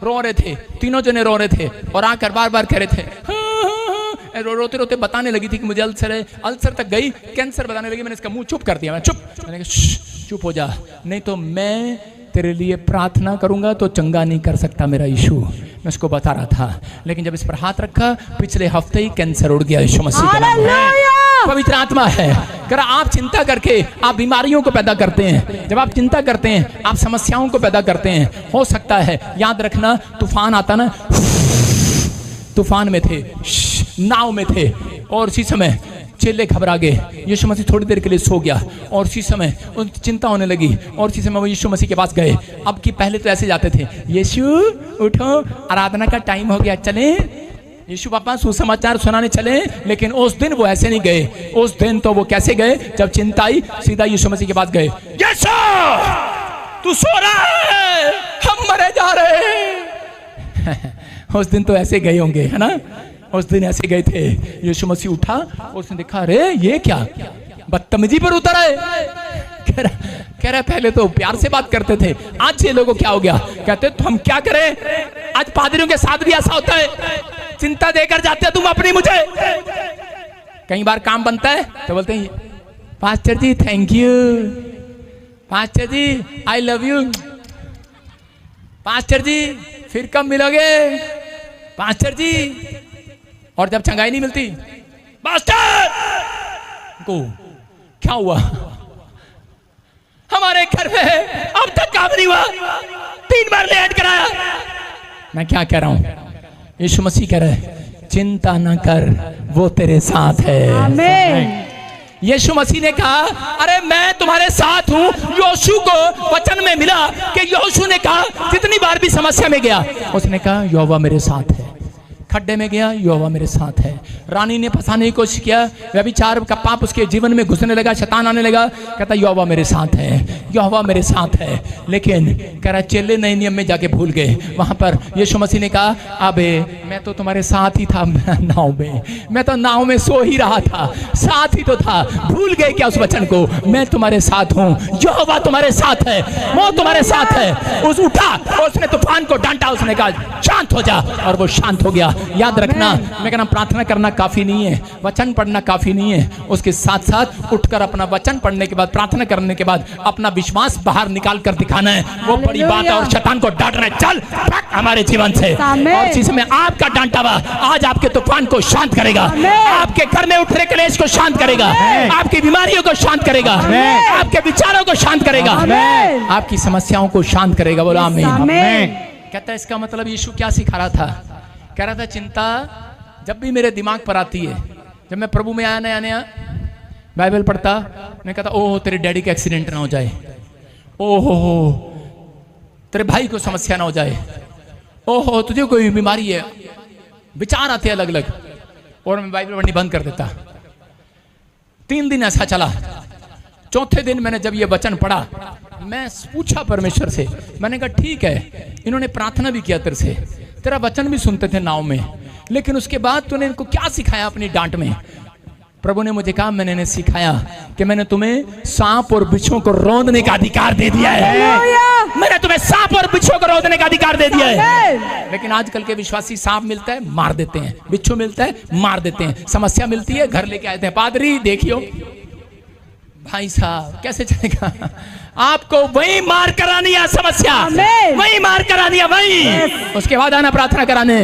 रो रहे थे, तीनों जने रो रहे थे और आकर बार बार कह रहे थे, रोते रोते बताने लगी थी कि मुझे अल्सर है, अल्सर तक गई, कैंसर बताने लगी। मैंने इसका मुंह चुप कर दिया, मैं मैंने कहा चुप हो जा, नहीं तो मैं तेरे लिए प्रार्थना करूंगा तो चंगा नहीं कर सकता मेरा यीशु। मैं उसको बता रहा था, लेकिन जब इस पर हाथ रखा पिछले हफ्ते ही कैंसर उड़ गया यीशु मसीह के नाम में। पवित्र आत्मा है, कर आप चिंता करके आप बीमारियों को पैदा करते हैं। जब आप चिंता करते हैं आप समस्याओं को पैदा करते हैं। हो सकता है, याद रखना, तूफान आता ना, तूफान में थे, नाव में थे और उसी समय चेले घबरा गए। यीशु मसीह थोड़ी देर के लिए सो गया और उसी समय उनकी चिंता होने लगी और उसी समय वो यीशु मसीह के पास गए। अब की पहले तो ऐसे जाते थे, यीशु उठो आराधना का टाइम हो गया, चले यीशु पापा सुसमाचार सुनाने चले। लेकिन उस दिन वो ऐसे नहीं गए। उस दिन तो वो कैसे गए, जब चिंता आई सीधा यीशु मसीह के पास गए। यीशु तू सो रहा है, हम मरे जा रहे हैं। उस दिन तो ऐसे गए होंगे, है ना, उस दिन ऐसे गए थे। यीशु मसीह उठा और उसने देखा, अरे ये क्या बदतमीजी पर उतर आए। कह रहा पहले तो प्यार से बात करते थे, आज ये लोगों क्या हो गया। कहते तो हम क्या करें, आज पादरियों के साथ भी ऐसा होता है, चिंता देकर जाते हो तुम अपनी मुझे। कई बार काम बनता है तो बोलते हैं pastor ji thank you, pastor ji I love you, pastor ji फिर कब मिलोगे, पास्टर जी। और जब चंगाई नहीं मिलती, पास्टर को क्या हुआ, हमारे घर में अब तक काम नहीं हुआ, 3 बार लेट कराया। मैं क्या कह रहा हूं, यीशु मसीह कह रहे हैं चिंता ना कर, वो तेरे साथ है। आमीन। यीशु मसीह ने कहा, अरे मैं तुम्हारे साथ हूं। योशू को वचन में मिला कि योशू ने कहा जितनी बार भी समस्या में गया उसने कहा यहोवा मेरे साथ है। खड्डे में गया, यहोवा मेरे साथ है। रानी ने फंसाने की कोशिश किया, व्यभिचार का पाप उसके जीवन में घुसने लगा, शैतान आने लगा, कहता यहोवा मेरे साथ है, यहोवा मेरे साथ है। लेकिन कह रहा चेले नए नियम में जाके भूल गए। वहां पर यीशु मसीह ने कहा अबे मैं तो तुम्हारे साथ ही था नाव में, मैं तो नाव में सो ही रहा था, साथ ही तो था, भूल गए क्या उस वचन को? मैं तुम्हारे साथ हूँ, यहोवा तुम्हारे साथ है, वो तुम्हारे साथ है। उस उठा, उसने तूफान को डांटा, उसने कहा शांत हो जा, और वो शांत हो गया। याद रखना, मैं कहना प्रार्थना करना काफी नहीं है, वचन पढ़ना काफी नहीं है, उसके साथ साथ उठकर अपना वचन पढ़ने के बाद, प्रार्थना करने के बाद अपना विश्वास बाहर निकाल कर दिखाना है, वो बड़ी बात है। और शैतान को डांटना है, चल भाग हमारे जीवन से। और चीज में आपका डांटा हुआ आज आपके तूफान को शांत करेगा, आपके घर में उठ रहे क्लेश को शांत करेगा, आपकी बीमारियों को शांत करेगा, आपके विचारों को शांत करेगा, आपकी समस्याओं को शांत करेगा। बोलो आमीन। कहता है इसका मतलब यीशु क्या सिखा रहा था? कह रहा था चिंता जब भी मेरे दिमाग पर आती है, जब मैं प्रभु में आया नया नया बाइबल पढ़ता, मैं कहता ओह तेरे डैडी का एक्सीडेंट ना हो जाए, ओहो तेरे भाई को समस्या ना हो जाए, ओहो तुझे कोई बीमारी है, विचार आते अलग अलग, और मैं बाइबल पढ़नी बंद कर देता। 3 दिन ऐसा चला। चौथे दिन मैंने जब ये वचन पढ़ा, मैं पूछा परमेश्वर से, मैंने कहा ठीक है इन्होंने प्रार्थना भी किया तेरे से, तेरा वचन भी सुनते थे नाव में, लेकिन उसके बाद तूने इनको क्या सिखाया अपनी डांट में? प्रभु ने मुझे कहा मैंने इन्हें सिखाया कि मैंने तुम्हें सांप और बिच्छुओं को रौंदने का अधिकार दे दिया है, मैंने तुम्हें सांप और बिच्छुओं को रौंदने का अधिकार दे दिया है। लेकिन आजकल के विश्वासी सांप मिलता है मार देते हैं, बिच्छू मिलता है मार देते हैं, समस्या मिलती है घर लेके आते हैं, पादरी देखियो भाई साहब कैसे चलेगा? आपको वही मार करानी है समस्या, वही मार करानी है वही, उसके बाद आना प्रार्थना कराने,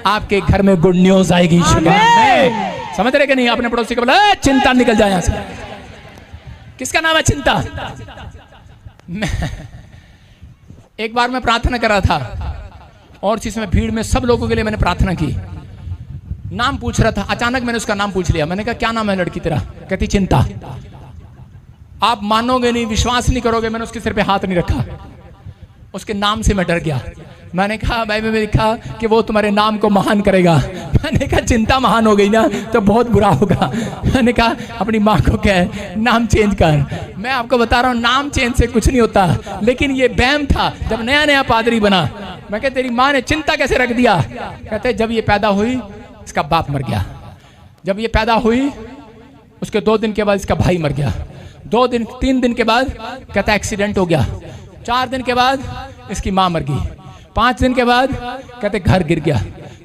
आपके घर में गुड न्यूज आएगी। समझ रहे कि नहीं? अपने पड़ोसी को बोला चिंता निकल जाए यहां से। किसका नाम है चिंता? एक बार मैं प्रार्थना कर रहा था और चीज में भीड़ में सब लोगों के लिए मैंने प्रार्थना की, नाम पूछ रहा था, अचानक मैंने उसका नाम पूछ लिया। मैंने कहा क्या नाम है लड़की तेरा? कहती चिंता। आप मानोगे नहीं, विश्वास नहीं करोगे, मैंने उसके सिर पे हाथ नहीं रखा, उसके नाम से मैं डर गया। मैंने कहा बाइबल में लिखा कि वो तुम्हारे नाम को महान करेगा। मैंने कहा चिंता महान हो गई ना तो बहुत बुरा होगा। मैंने कहा अपनी माँ को कह नाम चेंज कर। मैं आपको बता रहा हूँ नाम चेंज से कुछ नहीं होता, लेकिन ये बैम था जब नया नया पादरी बना। मैं कहा तेरी माँ ने चिंता कैसे रख दिया? कहते जब ये पैदा हुई इसका बाप मर गया, जब ये पैदा हुई उसके 2 दिन के बाद इसका भाई मर गया, 3 दिन के बाद कहता एक्सीडेंट हो गया, 4 दिन के बाद इसकी माँ मर गई, 5 दिन के बाद कहते घर गिर गया,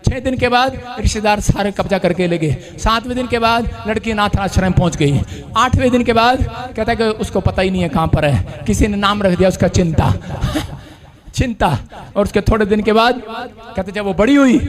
6 दिन के बाद रिश्तेदार सारे कब्जा करके ले गए, 7वें दिन के बाद लड़की अनाथ आश्रम पहुंच गई, 8वें दिन के बाद कहता है कि उसको पता ही नहीं है कहाँ पर है, किसी ने नाम रख दिया उसका चिंता। चिंता। और उसके थोड़े दिन के बाद कहते जब वो बड़ी हुई,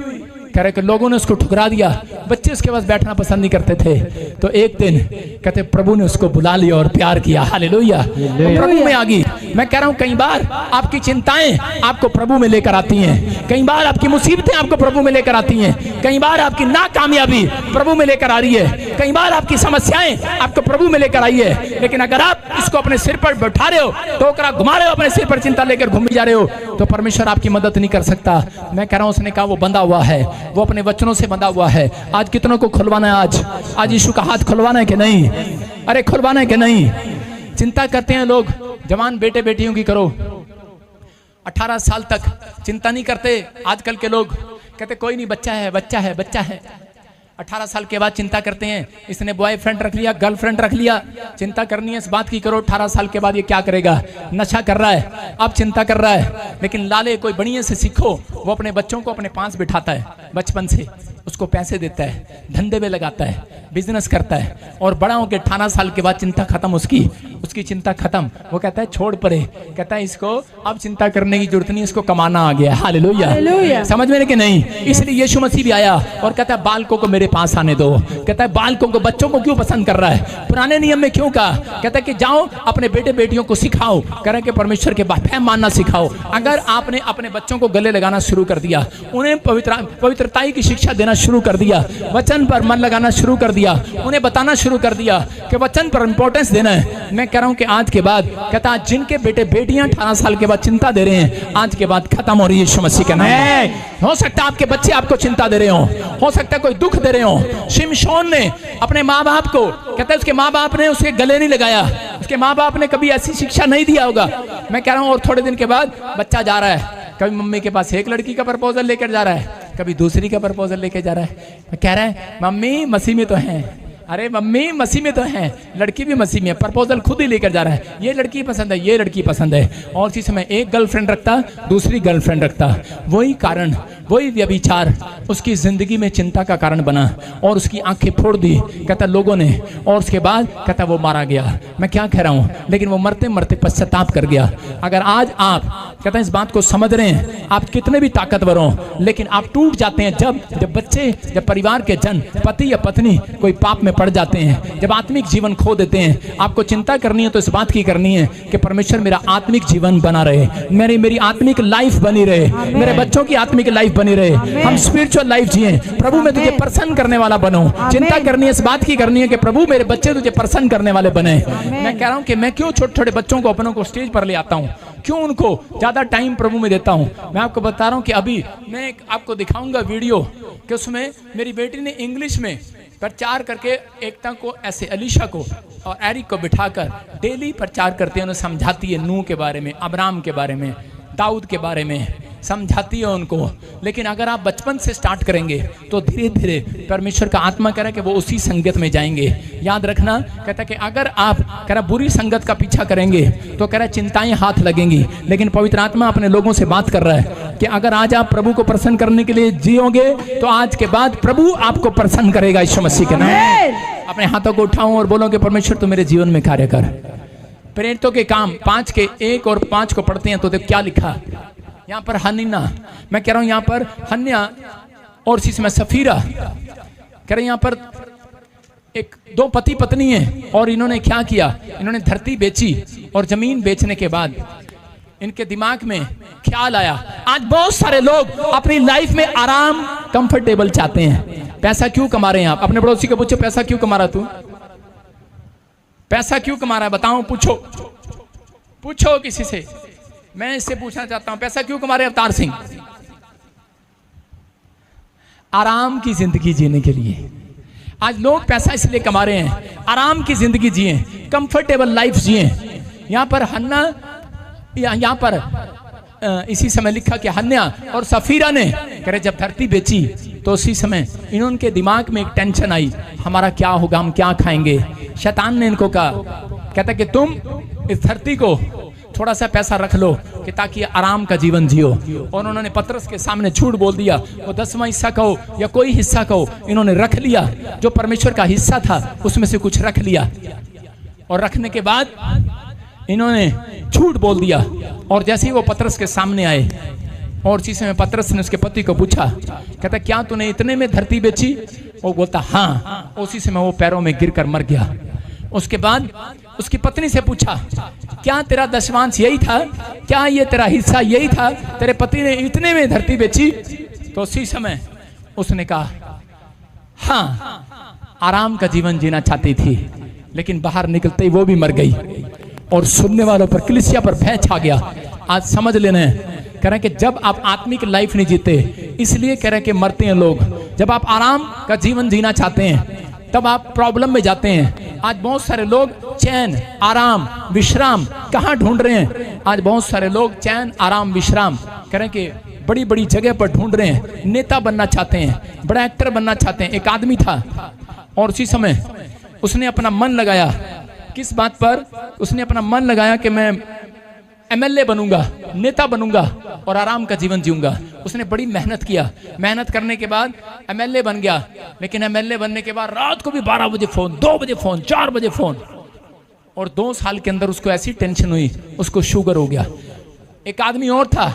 कह रहे कि लोगों ने उसको ठुकरा दिया, बच्चे उसके पास बैठना पसंद नहीं करते थे, तो एक दिन कहते प्रभु ने उसको बुला लिया और प्यार किया। हालेलुया, प्रभु में आ गई। मैं कह रहा हूं कई बार आपकी चिंताएं आपको प्रभु में लेकर आती हैं, कई बार आपकी मुसीबतें आपको प्रभु में लेकर आती हैं, कई बार आपकी नाकामयाबी प्रभु में लेकर आ रही है, कई बार आपकी समस्याएं आपको प्रभु में लेकर आई है। लेकिन अगर आप इसको अपने सिर पर बैठा रहे हो, टोकरा घुमा रहे हो, अपने सिर पर चिंता लेकर घूम जा रहे हो, तो परमेश्वर आपकी मदद नहीं कर सकता। मैं कह रहा हूं उसने कहा वो बंधा हुआ है, वो अपने वचनों से बंधा हुआ है। आज कितनों को खुलवाना है? आज यीशु का हाथ खुलवाना है कि नहीं? अरे खुलवाना है कि नहीं? चिंता करते हैं लोग, जवान बेटे बेटियों की करो, 18 साल तक चिंता नहीं करते। आजकल के लोग कहते कोई नहीं, बच्चा है बच्चा है बच्चा है। 18 साल के बाद चिंता करते हैं, इसने बॉयफ्रेंड रख लिया, गर्लफ्रेंड रख लिया। चिंता करनी है इस बात की करो 18 साल के बाद ये क्या करेगा, नशा कर रहा है, अब चिंता कर रहा है। लेकिन लाले कोई बढ़िया से सीखो, वो अपने बच्चों को अपने पास बिठाता है, बचपन से उसको पैसे देता है, धंधे में लगाता है, बिजनेस करता है, और बड़ा होकर 18 साल के बाद चिंता खत्म, उसकी चिंता खत्म। वो कहता है छोड़ परे, कहता है इसको अब चिंता करने की जरूरत नहीं, इसको कमाना आ गया। हालेलुया, समझ में कि नहीं? इसलिए यीशु मसीह भी आया और कहता है बालकों को मेरे पास आने दो। कहता है बालकों को, बच्चों को क्यों पसंद कर रहा है? पुराने नियम में क्यों कहा? कहता है कि जाओ अपने बेटे बेटियों को सिखाओ, कह रहे कि परमेश्वर के बात मानना सिखाओ। अगर आपने अपने बच्चों को गले लगाना शुरू कर दिया, उन्हें पवित्रताई की शिक्षा देना शुरू कर दिया, वचन पर मन लगाना शुरू कर दिया, उन्हें बताना शुरू कर दिया कि वचन पर इंपॉर्टेंस देना है, मैं कह रहा हूं कि आज के बाद कहता आज जिनके बेटे बेटियां 18 साल के बाद चिंता दे रहे हैं, आज के बाद खत्म हो रही है यीशु मसीह के नाम में। हो सकता है आपके बच्चे आपको चिंता दे रहे हो सकता है कोई दुख दे रहे हो। शिमशोन ने अपने माँ बाप को, कहता है उसके माँ बाप ने उसके गले नहीं लगाया, उसके माँ बाप ने कभी ऐसी शिक्षा नहीं दिया होगा। मैं कह रहा हूँ और थोड़े दिन के बाद बच्चा जा रहा है, कभी मम्मी के पास एक लड़की का प्रपोजल लेकर जा रहा है, कभी दूसरी का प्रपोजल लेकर जा रहा है। कह रहा है मम्मी मसीह में तो है, अरे मम्मी मसीह में तो है, लड़की भी मसीह में है, प्रपोजल खुद ही लेकर जा रहा है, ये लड़की पसंद है, ये लड़की पसंद है। और इसी समय एक गर्लफ्रेंड रखता, दूसरी गर्लफ्रेंड रखता। वही कारण, वही व्यभिचार उसकी जिंदगी में चिंता का कारण बना और उसकी आंखें फोड़ दी, कहता लोगों ने। और उसके बाद कहता वो मारा गया। मैं क्या कह रहा हूँ, लेकिन वो मरते मरते पश्चाताप कर गया। अगर आज आप कहता इस बात को समझ रहे हैं, आप कितने भी ताकतवर हो, लेकिन आप टूट जाते हैं जब बच्चे, जब परिवार के जन, पति या पत्नी कोई पाप में पड़ जाते हैं, जब आत्मिक जीवन खो देते हैं। आपको चिंता करनी है तो इस बात की करनी है कि परमेश्वर मेरा आत्मिक जीवन बना रहे, मेरी आत्मिक लाइफ बनी रहे, मेरे बच्चों की आत्मिक लाइफ बनी रहे, हम स्पिरिचुअल लाइफ जिए। प्रभु मैं तुझे प्रसन्न करने वाला बनूं। चिंता करनी है, इस बात की करनी है कि प्रभु मेरे बच्चे तुझे प्रसन्न करने वाले बने। मैं कह रहा हूं कि मैं क्यों छोटे छोटे बच्चों को अपनों को स्टेज पर ले आता हूं, क्यों उनको ज्यादा टाइम प्रभु में देता हूं। मैं आपको बता रहा हूं कि अभी मैं आपको दिखाऊंगा वीडियो कि उसमें मेरी बेटी ने इंग्लिश में प्रचार करके एकता को, ऐसे अलीशा को और एरिक को बिठाकर डेली प्रचार करते हैं, उन्हें समझाती है नूह के बारे में, अब्राम के बारे में, दाऊद के बारे में समझाती है उनको। लेकिन अगर आप बचपन से स्टार्ट करेंगे तो धीरे धीरे परमेश्वर का आत्मा कह रहा है कि वो उसी संगत में जाएंगे। याद रखना, कहता है कि अगर आप कह रहा बुरी संगत का पीछा करेंगे तो कह रहा चिंताएं हाथ लगेंगी। लेकिन पवित्र आत्मा अपने लोगों से बात कर रहा है कि अगर आज आप प्रभु को प्रसन्न करने के लिए जियोगे तो आज के बाद प्रभु आपको प्रसन्न करेगा यीशु मसीह के नाम में। अपने हाथों को उठाओ और बोलो कि परमेश्वर तू मेरे जीवन में कार्य कर। प्रेरितों के काम 5 के 1 और 5 को पढ़ते हैं तो देख क्या लिखा यहाँ पर। हन्ना, मैं कह रहा हूं यहाँ पर हन्या और इसी समय सफीरा, कह रहे यहाँ पर एक 2 पति पत्नी है और इन्होंने क्या किया, इन्होंने धरती बेची और जमीन बेचने के बाद इनके दिमाग में ख्याल आया, आज बहुत सारे लोग अपनी लाइफ में आराम, कंफर्टेबल चाहते हैं। पैसा क्यों कमा रहे हैं आप? अपने पड़ोसी को पूछो पैसा क्यों कमा रहा तू, पैसा क्यों कमा रहा है बताओ, पूछो किसी से। मैं इससे पूछना चाहता हूं पैसा क्यों कमा रहे अवतार सिंह? आराम की जिंदगी जीने के लिए। आज लोग पैसा इसलिए कमा रहे हैं, आराम की जिंदगी जिए, कंफर्टेबल लाइफ जिए। यहां पर हन्ना, यहां पर इसी समय लिखा कि हन्या और सफीरा ने कह रहे जब धरती बेची तो उसी समय इनके दिमाग में एक टेंशन आई, हमारा क्या होगा, हम क्या खाएंगे। शैतान ने इनको कहा, कहता कि तुम इस धरती को थोड़ा सा पैसा रख लो कि ताकि आराम का जीवन जियो। और उन्होंने पतरस के सामने झूठ बोल दिया। वो 10वां हिस्सा कहो या कोई हिस्सा कहो, इन्होंने रख लिया। जो परमेश्वर का हिस्सा था उसमें से कुछ रख लिया और रखने के बाद इन्होंने झूठ बोल दिया। और जैसे ही वो पतरस के सामने आए और इसी समय पतरस ने उसके पति को पूछा, कहता क्या तूने इतने में धरती बेची? वो बोलता हाँ। उसी समय वो पैरों में गिरकर मर गया। उसके बाद उसकी पत्नी से पूछा, क्या तेरा दशमांश यही था, क्या ये तेरा हिस्सा यही था, तेरे पति ने इतने में धरती बेची? तो उसी समय उसने कहा हाँ, आराम का जीवन जीना चाहती थी, लेकिन बाहर निकलते ही वो भी मर गई। और सुनने वालों पर, कलीसिया पर भय छा गया। आज समझ लेना, कह रहे कि जब आप आत्मिक लाइफ नहीं जीते, इसलिए कह रहे कि मरते हैं लोग। जब आप आराम का जीवन जीना चाहते हैं तब आप प्रॉब्लम में जाते हैं। आज बहुत सारे लोग चैन, आराम, विश्राम कहाँ ढूंढ रहे हैं? आज बहुत सारे लोग चैन, आराम, विश्राम कह रहे कि बड़ी बड़ी जगह पर ढूंढ रहे हैं। नेता बनना चाहते हैं, बड़ा एक्टर बनना चाहते हैं। एक आदमी था और उसी समय उसने अपना मन लगाया, किस बात पर? उसने अपना मन लगाया कि मैं MLA बनूंगा, नेता बनूंगा और आराम का जीवन जीऊंगा। उसने बड़ी मेहनत किया। मेहनत करने के बाद MLA बन गया। लेकिन MLA बनने के बाद रात को भी 12 बजे फोन, 2 बजे फोन, 4 बजे फोन। और 2 साल के अंदर उसको ऐसी टेंशन हुई, उसको शुगर हो गया। एक आदमी और था,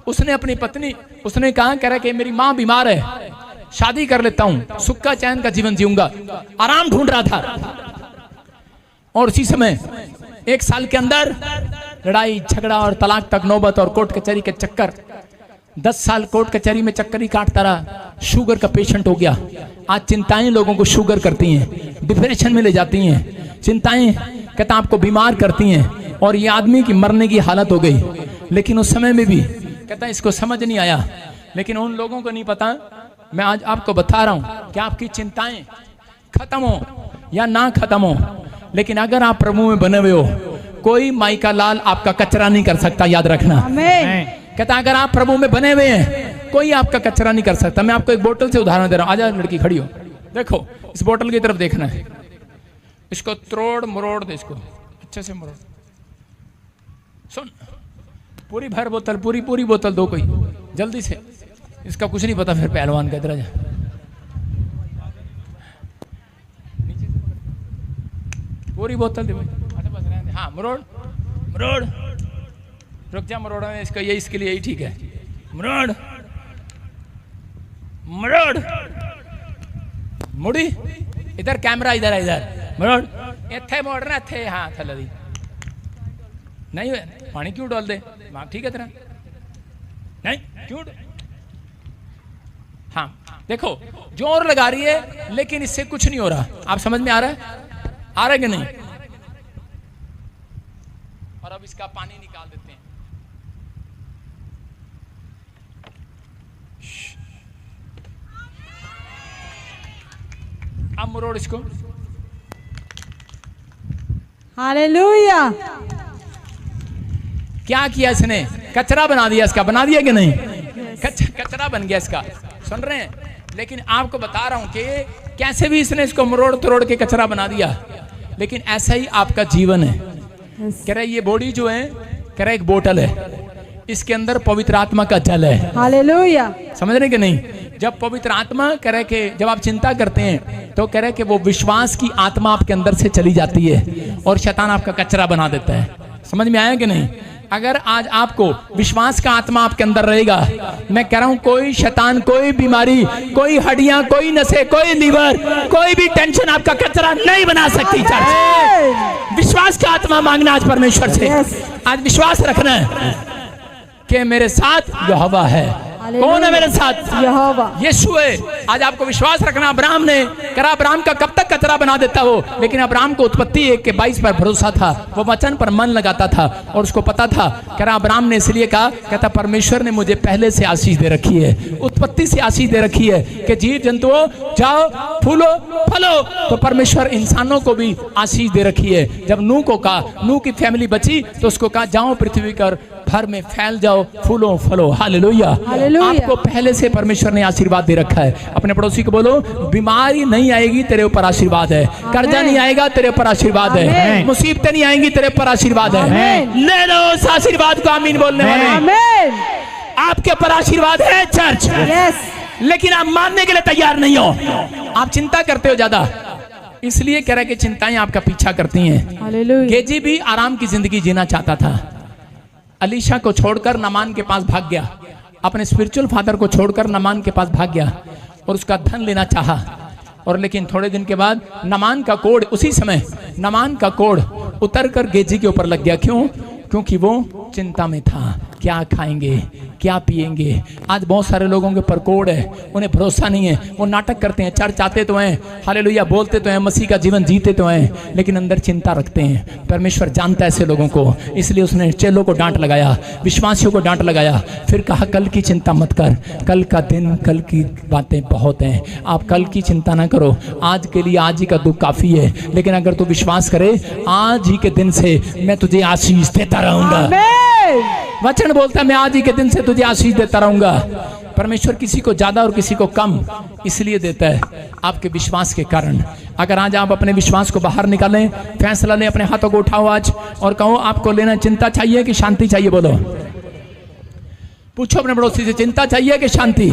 उसने अपनी पत्नी, उसने कहा, कह रहा कि मेरी माँ बीमार है, शादी कर लेता हूं, सुख का चैन का जीवन जीऊंगा। आराम ढूंढ रहा था। और उसी समय 1 साल के अंदर लड़ाई झगड़ा और तलाक तक नौबत और कोर्ट कचहरी के चक्कर। 10 साल कोर्ट कचहरी में चक्कर ही काटता रहा। शुगर का पेशेंट हो गया। आज चिंताएं लोगों को शुगर करती हैं, डिप्रेशन में ले जाती हैं। चिंताएं कहता आपको बीमार करती हैं, और ये आदमी की मरने की हालत हो गई। लेकिन उस समय में भी कहता इसको समझ नहीं आया। लेकिन उन लोगों को नहीं पता, मैं आज आपको बता रहा हूं कि आपकी चिंताएं खत्म हो या ना खत्म हो, लेकिन अगर आप प्रभु में बने हुए हो, कोई माई का लाल आपका कचरा नहीं कर सकता, याद रखना। आमीन। कहता अगर आप प्रभु में बने हुए हैं, कोई आपका कचरा नहीं कर सकता। मैं आपको एक बोतल से उदाहरण दे रहा हूं। आजा लड़की खड़ी हो, देखो इस बोतल की तरफ देखना है, इसको तोड़ मरोड़ दे, इसको अच्छे से मरोड़। सुन, पूरी भर बोतल, पूरी बोतल दो कोई, जल्दी से। इसका कुछ नहीं पता, फिर पहलवान कहते रह पूरी बोतल दे। हाँ मरोड़ मरोड़, रुक जा मरोड़, इसका ये इसके लिए यही ठीक है। मरोड़ मरोड़, मुड़ी इधर, कैमरा इधर है, इधर मरोड़, इथे मोड़ना, इथे। हाँ थले दी नहीं, पानी क्यों डाल दे, ठीक है तेरा नहीं क्यों। हाँ देखो जोर लगा रही है, लेकिन इससे कुछ नहीं हो रहा। आप समझ में आ रहा है, आ रहा है कि नहीं? और अब इसका पानी निकाल देते हैं। अब मरोड़ इसको। हालेलुया। क्या किया इसने? कचरा बना दिया इसका, बना दिया कि नहीं? कचरा बन गया इसका, सुन रहे हैं? लेकिन आपको बता रहा हूं कि कैसे भी इसने इसको मरोड़ तोड़ के कचरा बना दिया। लेकिन ऐसा ही आपका जीवन है। कह रहा है ये बॉडी जो है, कह रहा है एक बोतल है, इसके अंदर पवित्र आत्मा का जल है। हालेलुया। समझ रहे कि नहीं? जब पवित्र आत्मा कह रहे कि जब आप चिंता करते हैं तो कह रहे कि वो विश्वास की आत्मा आपके अंदर से चली जाती है और शैतान आपका कचरा बना देता है। समझ में आया कि नहीं? अगर आज आपको विश्वास का आत्मा आपके अंदर रहेगा, मैं कह रहा हूं कोई शैतान, कोई बीमारी, कोई हड्डियां, कोई नसें, कोई लीवर, कोई भी टेंशन आपका कचरा नहीं बना सकती। चर्च विश्वास का आत्मा मांगना आज परमेश्वर से। आज विश्वास रखना है कि मेरे साथ यहोवा है। कौन है मेरे साथ? यहोवा, यीशु है। आज आपको विश्वास रखना। अब्राहम ने कहा, अब्राहम का कब तक कचरा बना देता हो, लेकिन अब्राहम को उत्पत्ति 1:22 पर भरोसा था, वो वचन पर मन लगाता था और उसको पता था। कह रहा अब्राहम ने इसलिए कहा, कहता परमेश्वर ने मुझे पहले से आशीष दे रखी है, उत्पत्ति से आशीष दे रखी है कि जीव जंतुओं जाओ फूलो फलो। तो परमेश्वर इंसानों को भी आशीष दे रखी है। जब नूह को कहा, नूह की फैमिली बची तो उसको कहा जाओ पृथ्वी पर भर में फैल जाओ, फूलो फलो। हालेलुया। आपको पहले से परमेश्वर ने आशीर्वाद दे रखा है। अपने पड़ोसी को बोलो, बीमारी नहीं आएगी, तेरे ऊपर आशीर्वाद है। कर्जा नहीं आएगा, तेरे ऊपर आशीर्वाद है। मुसीबतें नहीं आएंगी, तेरे ऊपर आशीर्वाद है। ले लो उस आशीर्वाद को। आमीन बोलने वाले। आमीन। आपके ऊपर आशीर्वाद है चर्च, लेकिन आप मानने के लिए तैयार नहीं हो। आप चिंता करते हो ज्यादा, इसलिए कह रहा है कि चिंताएं आपका पीछा करती हैं। गेजी भी आराम की जिंदगी जीना चाहता था। अलीशा को छोड़कर नामान के पास भाग गया, अपने स्पिरिचुअल फादर को छोड़कर नामान के पास भाग गया और उसका धन लेना चाहा। और लेकिन थोड़े दिन के बाद नामान का कोड़, उसी समय नामान का कोड़ उतर कर गेजी के ऊपर लग गया। क्यों? क्योंकि वो चिंता में था, क्या खाएंगे, क्या पिएंगे। आज बहुत सारे लोगों के ऊपर कोड़ है, उन्हें भरोसा नहीं है। वो नाटक करते हैं, चर्च आते तो हैं, हालेलुया बोलते तो हैं, मसीह का जीवन जीते तो हैं, लेकिन अंदर चिंता रखते हैं। परमेश्वर जानता है ऐसे लोगों को, इसलिए उसने चेलों को डांट लगाया, विश्वासियों को डांट लगाया। फिर कहा कल की चिंता मत कर, कल का दिन, कल की बातें बहुत हैं, आप कल की चिंता ना करो। आज के लिए आज ही का दुख काफी है। लेकिन अगर तू विश्वास करे, आज ही के दिन से मैं तुझे आशीष देता रहूंगा। वचन बोलता है मैं आज ही के दिन से तुझे आशीष देता रहूंगा। परमेश्वर किसी को ज्यादा और किसी को कम इसलिए देता है आपके विश्वास के कारण। अगर आज आप अपने विश्वास को बाहर निकालें, फैसला लें, अपने हाथों को उठाओ आज और कहो आपको लेना चिंता चाहिए कि शांति चाहिए? बोलो, पूछो अपने पड़ोसी से, चिंता चाहिए कि शांति?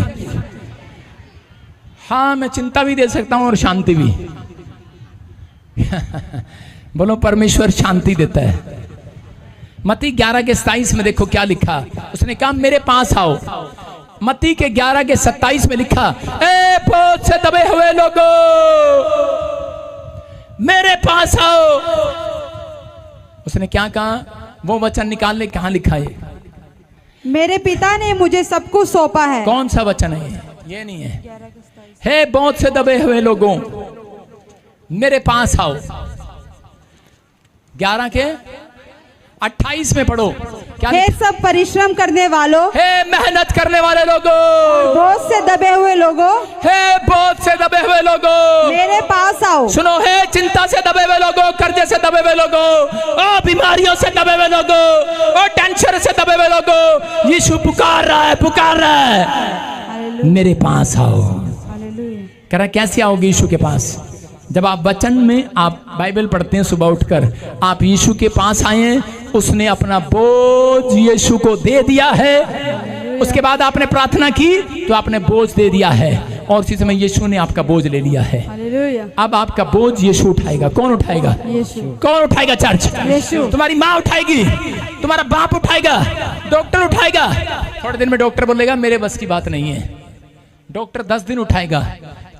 हाँ, मैं चिंता भी दे सकता हूं और शांति भी। बोलो, परमेश्वर शांति देता है। मत्ती 11:27 में देखो क्या लिखा। उसने कहा मेरे पास आओ। मत्ती के 11:27 में लिखा, ए बोझ से दबे हुए लोगों मेरे पास आओ। उसने क्या कहा? वो वचन निकाल ले, कहां लिखा है? मेरे पिता ने मुझे सब कुछ सौंपा है। कौन सा वचन है ये? नहीं है। हे बोझ से दबे हुए लोगों मेरे पास आओ। 11 के 28 में पढ़ो क्या हे सब परिश्रम करने वालों, हे मेहनत करने वाले लोगों, बोझ से दबे हुए लोगों, हे बोझ से दबे हुए लोगों, मेरे पास आओ। सुनो, हे चिंता से दबे हुए लोगों, कर्जे से दबे हुए लोगों, ओ बीमारियों से दबे हुए लोगों, ओ टेंशन से दबे हुए लोगों, यीशु पुकार रहा है, पुकार रहा है, मेरे पास आओ। कह रहा कैसे आओगे यीशु के पास? जब आप वचन में आप बाइबल पढ़ते हैं सुबह उठकर, आप यीशु के पास आए, उसने अपना बोझ यीशु को दे दिया है। उसके बाद आपने प्रार्थना की तो आपने बोझ दे दिया है और उसी समय यीशु ने आपका बोझ ले लिया है। अब आपका बोझ यीशु उठाएगा। कौन उठाएगा? कौन उठाएगा? चर्च यीशु। तुम्हारी माँ उठाएगी, तुम्हारा बाप उठाएगा, डॉक्टर उठाएगा। थोड़े दिन में डॉक्टर बोलेगा मेरे बस की बात नहीं है। डॉक्टर 10 दिन उठाएगा,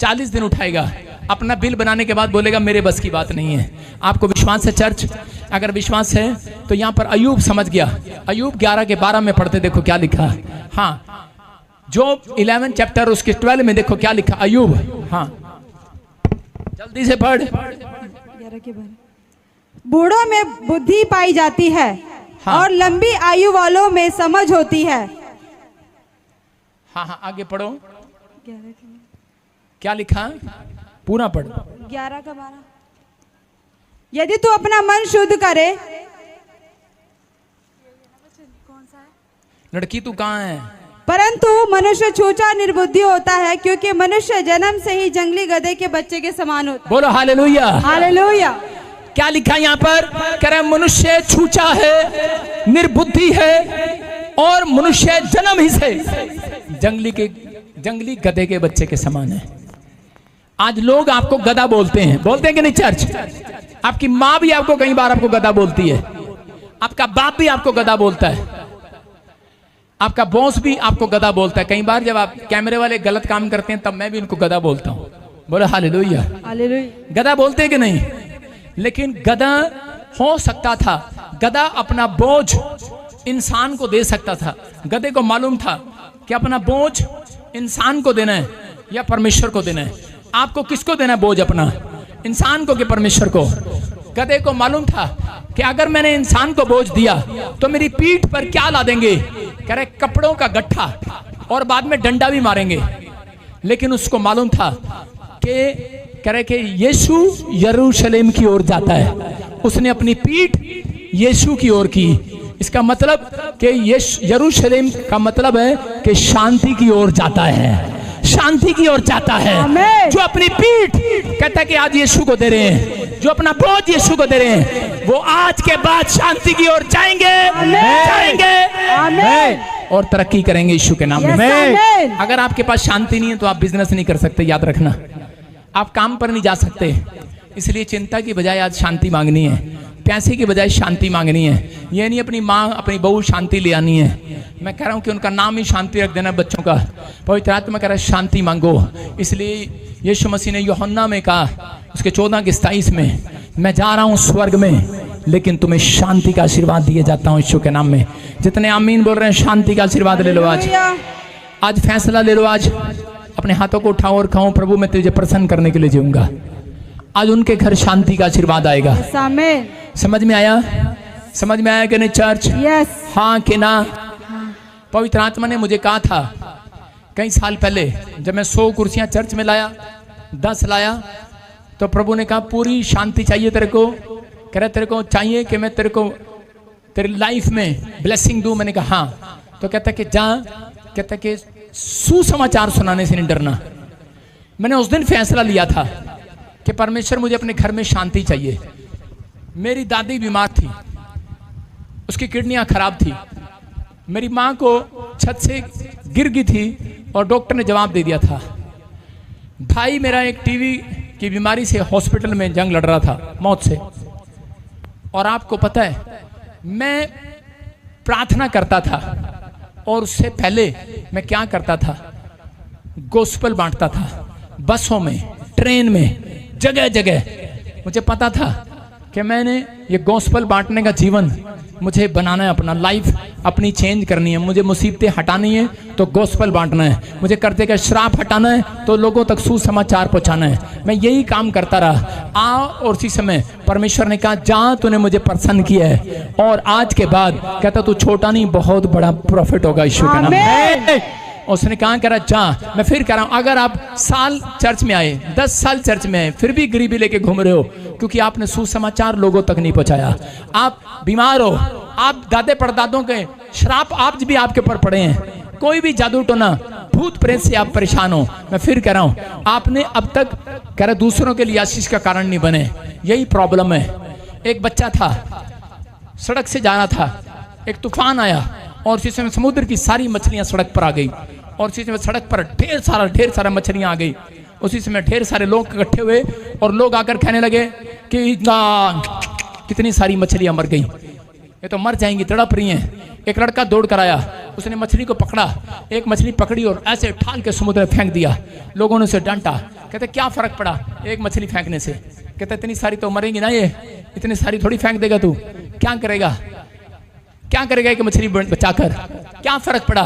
40 दिन उठाएगा, अपना बिल बनाने के बाद बोलेगा मेरे बस की बात नहीं है। आपको विश्वास है चर्च? अगर विश्वास है तो यहाँ पर अयूब समझ गया। अयूब 11 के 12 में पढ़ते, देखो क्या लिखा। हाँ, जो 11 चैप्टर उसके 12 में देखो क्या लिखा अयूब। हाँ, जल्दी से पढ़। बूढ़ों में बुद्धि पाई जाती है, हाँ। और लंबी आयु वालों में समझ होती है। हाँ हाँ, आगे पढ़ो क्या लिखा, पूरा पढ़। 11 का 12। यदि तू अपना मन शुद्ध करे, लड़की तू कहाँ है? परंतु मनुष्य छूछा निर्बुद्धि होता है, क्योंकि मनुष्य जन्म से ही जंगली गधे के बच्चे के समान होता है। बोलो हालेलुया। हालेलुया। क्या लिखा यहाँ पर? कह रहे मनुष्य छूछा है, निर्बुद्धि है, और मनुष्य जन्म ही से जंगली गधे के बच्चे के समान है। आज लोग आपको गधा बोलते हैं, बोलते हैं कि नहीं चर्च? आपकी माँ भी आपको कई बार आपको गधा बोलती है, आपका बाप भी आपको गधा बोलता है, आपका बॉस भी आपको गधा बोलता है। कई बार जब आप कैमरे वाले गलत काम करते हैं तब मैं भी उनको गधा बोलता हूँ। बोलो हालेलुया। हालेलुया। गधा बोलते हैं कि नहीं? लेकिन गधा हो सकता था, गधा अपना बोझ इंसान को दे सकता था। गधे को मालूम था कि अपना बोझ इंसान को देना है या परमेश्वर को देना है। आपको किसको देना है बोझ? अपना इंसान को कि परमेश्वर को? गधे को मालूम था कि अगर मैंने इंसान को बोझ दिया तो मेरी पीठ पर क्या ला देंगे? कह रहे कपड़ों का गट्ठा, और बाद में डंडा भी मारेंगे। लेकिन उसको मालूम था कि कह रहे कि यीशु यरूशलेम की ओर जाता है, उसने अपनी पीठ यीशु की ओर की। इसका मतलब कि यरूशलेम का मतलब है कि शांति की ओर जाता है, शांति की ओर जाता है। जो अपनी पीठ कहता है कि आज यीशु को दे रहे हैं, जो अपना बोझ यीशु को दे रहे हैं, वो आज के बाद शांति की ओर जाएंगे, जाएंगे और तरक्की करेंगे यीशु के नाम में। अगर आपके पास शांति नहीं है तो आप बिजनेस नहीं कर सकते, याद रखना। आप काम पर नहीं जा सकते। इसलिए चिंता की बजाय आज शांति मांगनी है, पैसे की बजाय शांति मांगनी है। ये नहीं अपनी माँ अपनी बहू शांति ले आनी है। मैं कह रहा हूँ कि उनका नाम ही शांति रख देना बच्चों का। पवित्र आत्मा कह रहा है शांति मांगो। इसलिए यीशु मसीह ने यूहन्ना में कहा, उसके 14 के 27 में, मैं जा रहा हूँ स्वर्ग में, लेकिन तुम्हें शांति का आशीर्वाद दिए जाता हूँ यीशु के नाम में। जितने आमीन बोल रहे हैं शांति का आशीर्वाद ले लो। आज फैसला ले लो। आज अपने हाथों को उठाओ और कहो प्रभु मैं तुझे प्रसन्न करने के लिए जीऊंगा। आज उनके घर शांति का आशीर्वाद आएगा। समझ में आया? समझ में आया कि नहीं चर्च? यस। हाँ कि ना? पवित्र आत्मा ने मुझे कहा था कई साल पहले, जब मैं 100 कुर्सियां चर्च में लाया, 10 लाया, तो प्रभु ने कहा पूरी शांति चाहिए तेरे को? कह रहे तेरे को चाहिए कि मैं तेरे को तेरी लाइफ में ब्लेसिंग दूं? मैंने कहा हाँ। तो कहता कि जा, कहता कि सुसमाचार सुनाने से नहीं डरना। मैंने उस दिन फैसला लिया था कि परमेश्वर मुझे अपने घर में शांति चाहिए। मेरी दादी बीमार थी, उसकी किडनियां खराब थी, मेरी माँ को छत से गिर गई थी और डॉक्टर ने जवाब दे दिया था। भाई मेरा एक टीवी की बीमारी से हॉस्पिटल में जंग लड़ रहा था मौत से। और आपको पता है मैं प्रार्थना करता था, और उससे पहले मैं क्या करता था? गोस्पेल बांटता था, बसों में, ट्रेन में, जगह जगह। मुझे पता था कि मैंने ये गोस्पेल बांटने का जीवन मुझे बनाना है, अपना लाइफ अपनी चेंज करनी है, मुझे मुसीबतें हटानी है तो गॉस्पेल बांटना है, मुझे करते का श्राप हटाना है तो लोगों तक सुसमाचार पहुंचाना है। मैं यही काम करता रहा। और उसी समय परमेश्वर ने कहा जा, तूने मुझे प्रसन्न किया है और आज के बाद कहता तू छोटा नहीं बहुत बड़ा प्रॉफिट होगा ईश्वर के नाम में। उसने कहा कह रहा जा, मैं फिर कह रहा हूं अगर आप साल चर्च में आए, 10 साल चर्च में आए, फिर भी गरीबी लेके घूम रहे हो क्योंकि आपने सुसमाचार लोगों तक नहीं पहुंचाया, आप बीमार हो, आप दादे परदादों के श्राप आप भी आपके ऊपर पड़े हैं, कोई भी जादू टोना भूत प्रेत से आप परेशान हो, मैं फिर कह रहा हूं आपने अब तक कह रहा दूसरों के लिए आशीष का कारण नहीं बने, यही प्रॉब्लम है। एक बच्चा था, सड़क से जा रहा था, एक तूफान आया और उसी समय समुद्र की सारी मछलियां सड़क पर आ गई और उसी समय सड़क पर ढेर सारा मछलियां आ गई। उसी समय ढेर सारे लोग इकट्ठे हुए और लोग आकर कहने लगे कि कितनी सारी मछलियां मर गई, ये तो मर जाएंगी, तड़प रही हैं। एक लड़का दौड़ कर आया, उसने मछली को पकड़ा, एक मछली पकड़ी और ऐसे ठाल के समुद्र में फेंक दिया। लोगों ने उसे डांटा, कहते क्या फर्क पड़ा एक मछली फेंकने से, कहते इतनी सारी तो मरेंगी ना, ये इतनी सारी थोड़ी फेंक देगा तू, क्या करेगा एक मछली बचाकर, क्या फर्क पड़ा?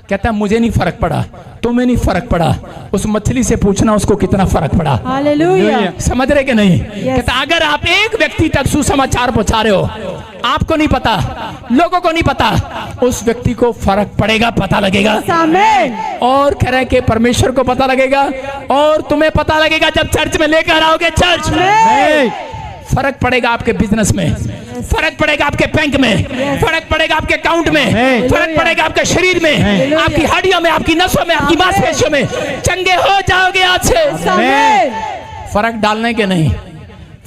कहता मुझे नहीं फर्क पड़ा, तुम्हें नहीं फर्क पड़ा, उस मछली से पूछना उसको कितना फर्क पड़ा। हालेलुया। समझ रहे कि नहीं? कहता अगर आप एक व्यक्ति तक सुसमाचार पहुंचा रहे हो, आपको नहीं पता, लोगों को नहीं पता, उस व्यक्ति को फर्क पड़ेगा, पता लगेगा। और कह रहे कि परमेश्वर को पता लगेगा और तुम्हें पता लगेगा जब चर्च में लेकर आओगे। चर्च में फर्क पड़ेगा, आपके बिजनेस में फर्क पड़ेगा, आपके बैंक में फर्क पड़ेगा, आपके अकाउंट में फर्क पड़ेगा, आपके शरीर में, आपकी हड्डियों में, आपकी नसों में, आपकी मांसपेशियों में चंगे हो जाओगे आज से। फर्क डालने के नहीं,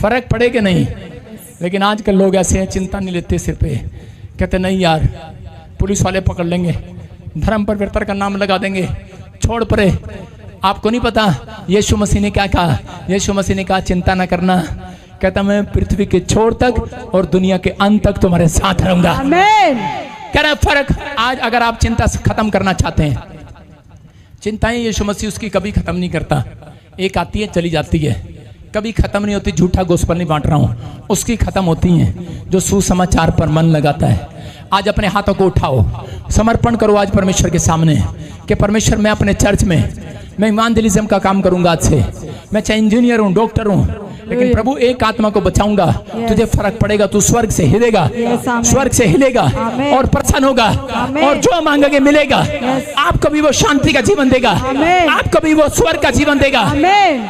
फर्क पड़े के नहीं। लेकिन आजकल लोग ऐसे हैं, चिंता नहीं लेते सिर पे, कहते नहीं यार पुलिस वाले पकड़ लेंगे, धर्म परिवर्तन का नाम लगा देंगे, छोड़ परे। आपको नहीं पता यीशु मसीह ने क्या कहा? यीशु मसीह ने कहा चिंता ना करना, कहता मैं पृथ्वी के छोर तक और दुनिया के अंत तक तुम्हारे साथ रहूंगा। आमीन। कह रहा फर्क, आज अगर आप चिंता खत्म करना चाहते हैं, चिंताएं यीशु मसीह उसकी कभी खत्म नहीं करता, एक आती है चली जाती है, कभी खत्म नहीं होती। झूठा गोस्पेल नहीं बांट रहा हूं, उसकी खत्म होती हैं जो सुसमाचार पर मन लगाता है। आज अपने हाथों को उठाओ, समर्पण करो आज परमेश्वर के सामने कि परमेश्वर मैं अपने चर्च में मैं इवांजेलिज्म का काम करूंगा। आज से मैं चाहे इंजीनियर हूं, डॉक्टर हूं, लेकिन प्रभु एक आत्मा को बचाऊंगा। तुझे फर्क पड़ेगा, तू स्वर्ग से हिलेगा, स्वर्ग से हिलेगा और प्रसन्न होगा और जो मांगोगे मिलेगा। आपको भी वो शांति का जीवन देगा, आपको भी वो स्वर्ग का जीवन देगा,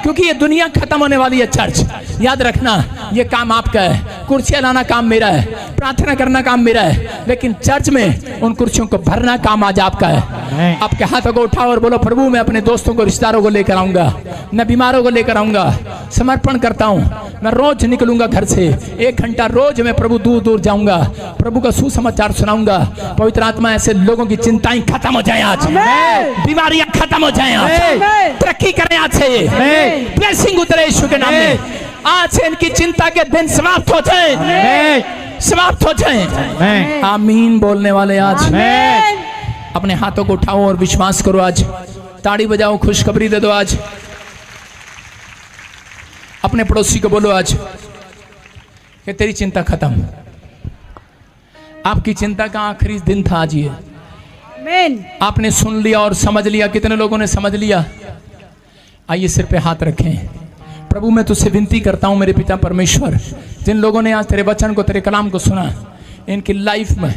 क्योंकि ये दुनिया खत्म होने वाली है। चर्च याद रखना, ये काम आपका है, कुर्सियां लाना काम मेरा है, प्रार्थना करना काम मेरा है, लेकिन चर्च में उन कुर्सियों को भरना काम आज आपका है। आपके हाथों को उठाओ और बोलो प्रभु मैं अपने दोस्तों को, रिश्तेदारों को लेकर आऊंगा, मैं बीमारों को लेकर आऊंगा, समर्पण करता हूं। मैं रोज निकलूंगा घर से, 1 घंटा रोज मैं प्रभु दूर दूर जाऊंगा, प्रभु का सुसमाचार सुनाऊंगा। पवित्र आत्मा ऐसे लोगों की चिंताएं खत्म हो जाए आज, बीमारियां खत्म हो जाए आज, तरक्की करें आज से, ब्लेसिंग उतरे यीशु के नाम में। आज से इनकी चिंता के दिन समाप्त हो जाए, समाप्त हो जाए। आमीन बोलने वाले आज अपने हाथों को उठाओ और विश्वास करो। आज ताड़ी बजाओ, खुशखबरी दे दो। आज अपने पड़ोसी को बोलो आज कि तेरी चिंता खत्म। आपकी चिंता का आखिरी दिन था आज ये। आमीन। आपने सुन लिया और समझ लिया। कितने लोगों ने समझ लिया? आइए सिर पे हाथ रखें। प्रभु मैं तुझसे विनती करता हूं मेरे पिता परमेश्वर, जिन लोगों ने आज तेरे वचन को, तेरे कलाम को सुना, इनकी लाइफ में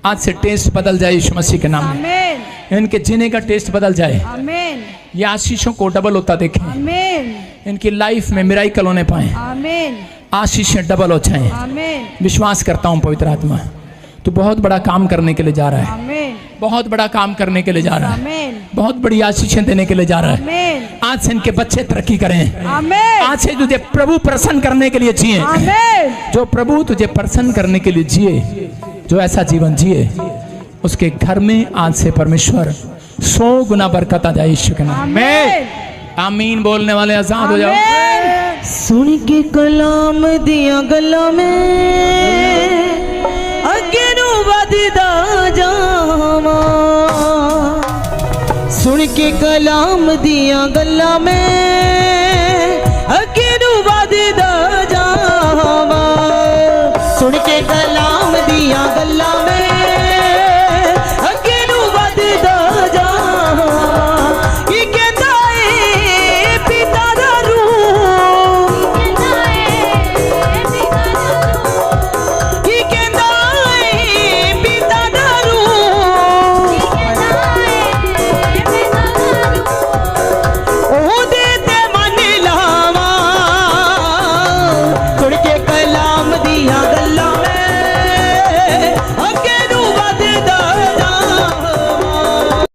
आज से टेस्ट बदल जाए यीशु मसीह के नाम में। इनके जीने का टेस्ट बदल जाए। आमीन। ये आशीषों को डबल होता देखें। आमीन। इनकी लाइफ में मिराकल होने पाए। आमीन। आशीषें डबल हो जाएं। आमीन। विश्वास करता हूं पवित्र आत्मा तू बहुत बड़ा काम करने के लिए जा रहा है। आमीन। बहुत बड़ा काम करने के लिए जा रहा है। आमीन। बहुत बड़ी आशीषें देने के लिए जा रहा है। आमीन। आज से इनके बच्चे तरक्की करें। आमीन। आज से तुझे प्रभु प्रसन्न करने के लिए जिए। आमीन। जो प्रभु तुझे प्रसन्न करने के लिए जिए, जो ऐसा जीवन जिए, उसके घर में आज से परमेश्वर 100 गुना बरकत आ जाए यीशु के नाम में। आमीन बोलने वाले आजाद हो जाओ। सुन के कलाम दिया गला में अगे नू वधदा जावा, सुन के कलाम दिया गला में अगे नू वधदा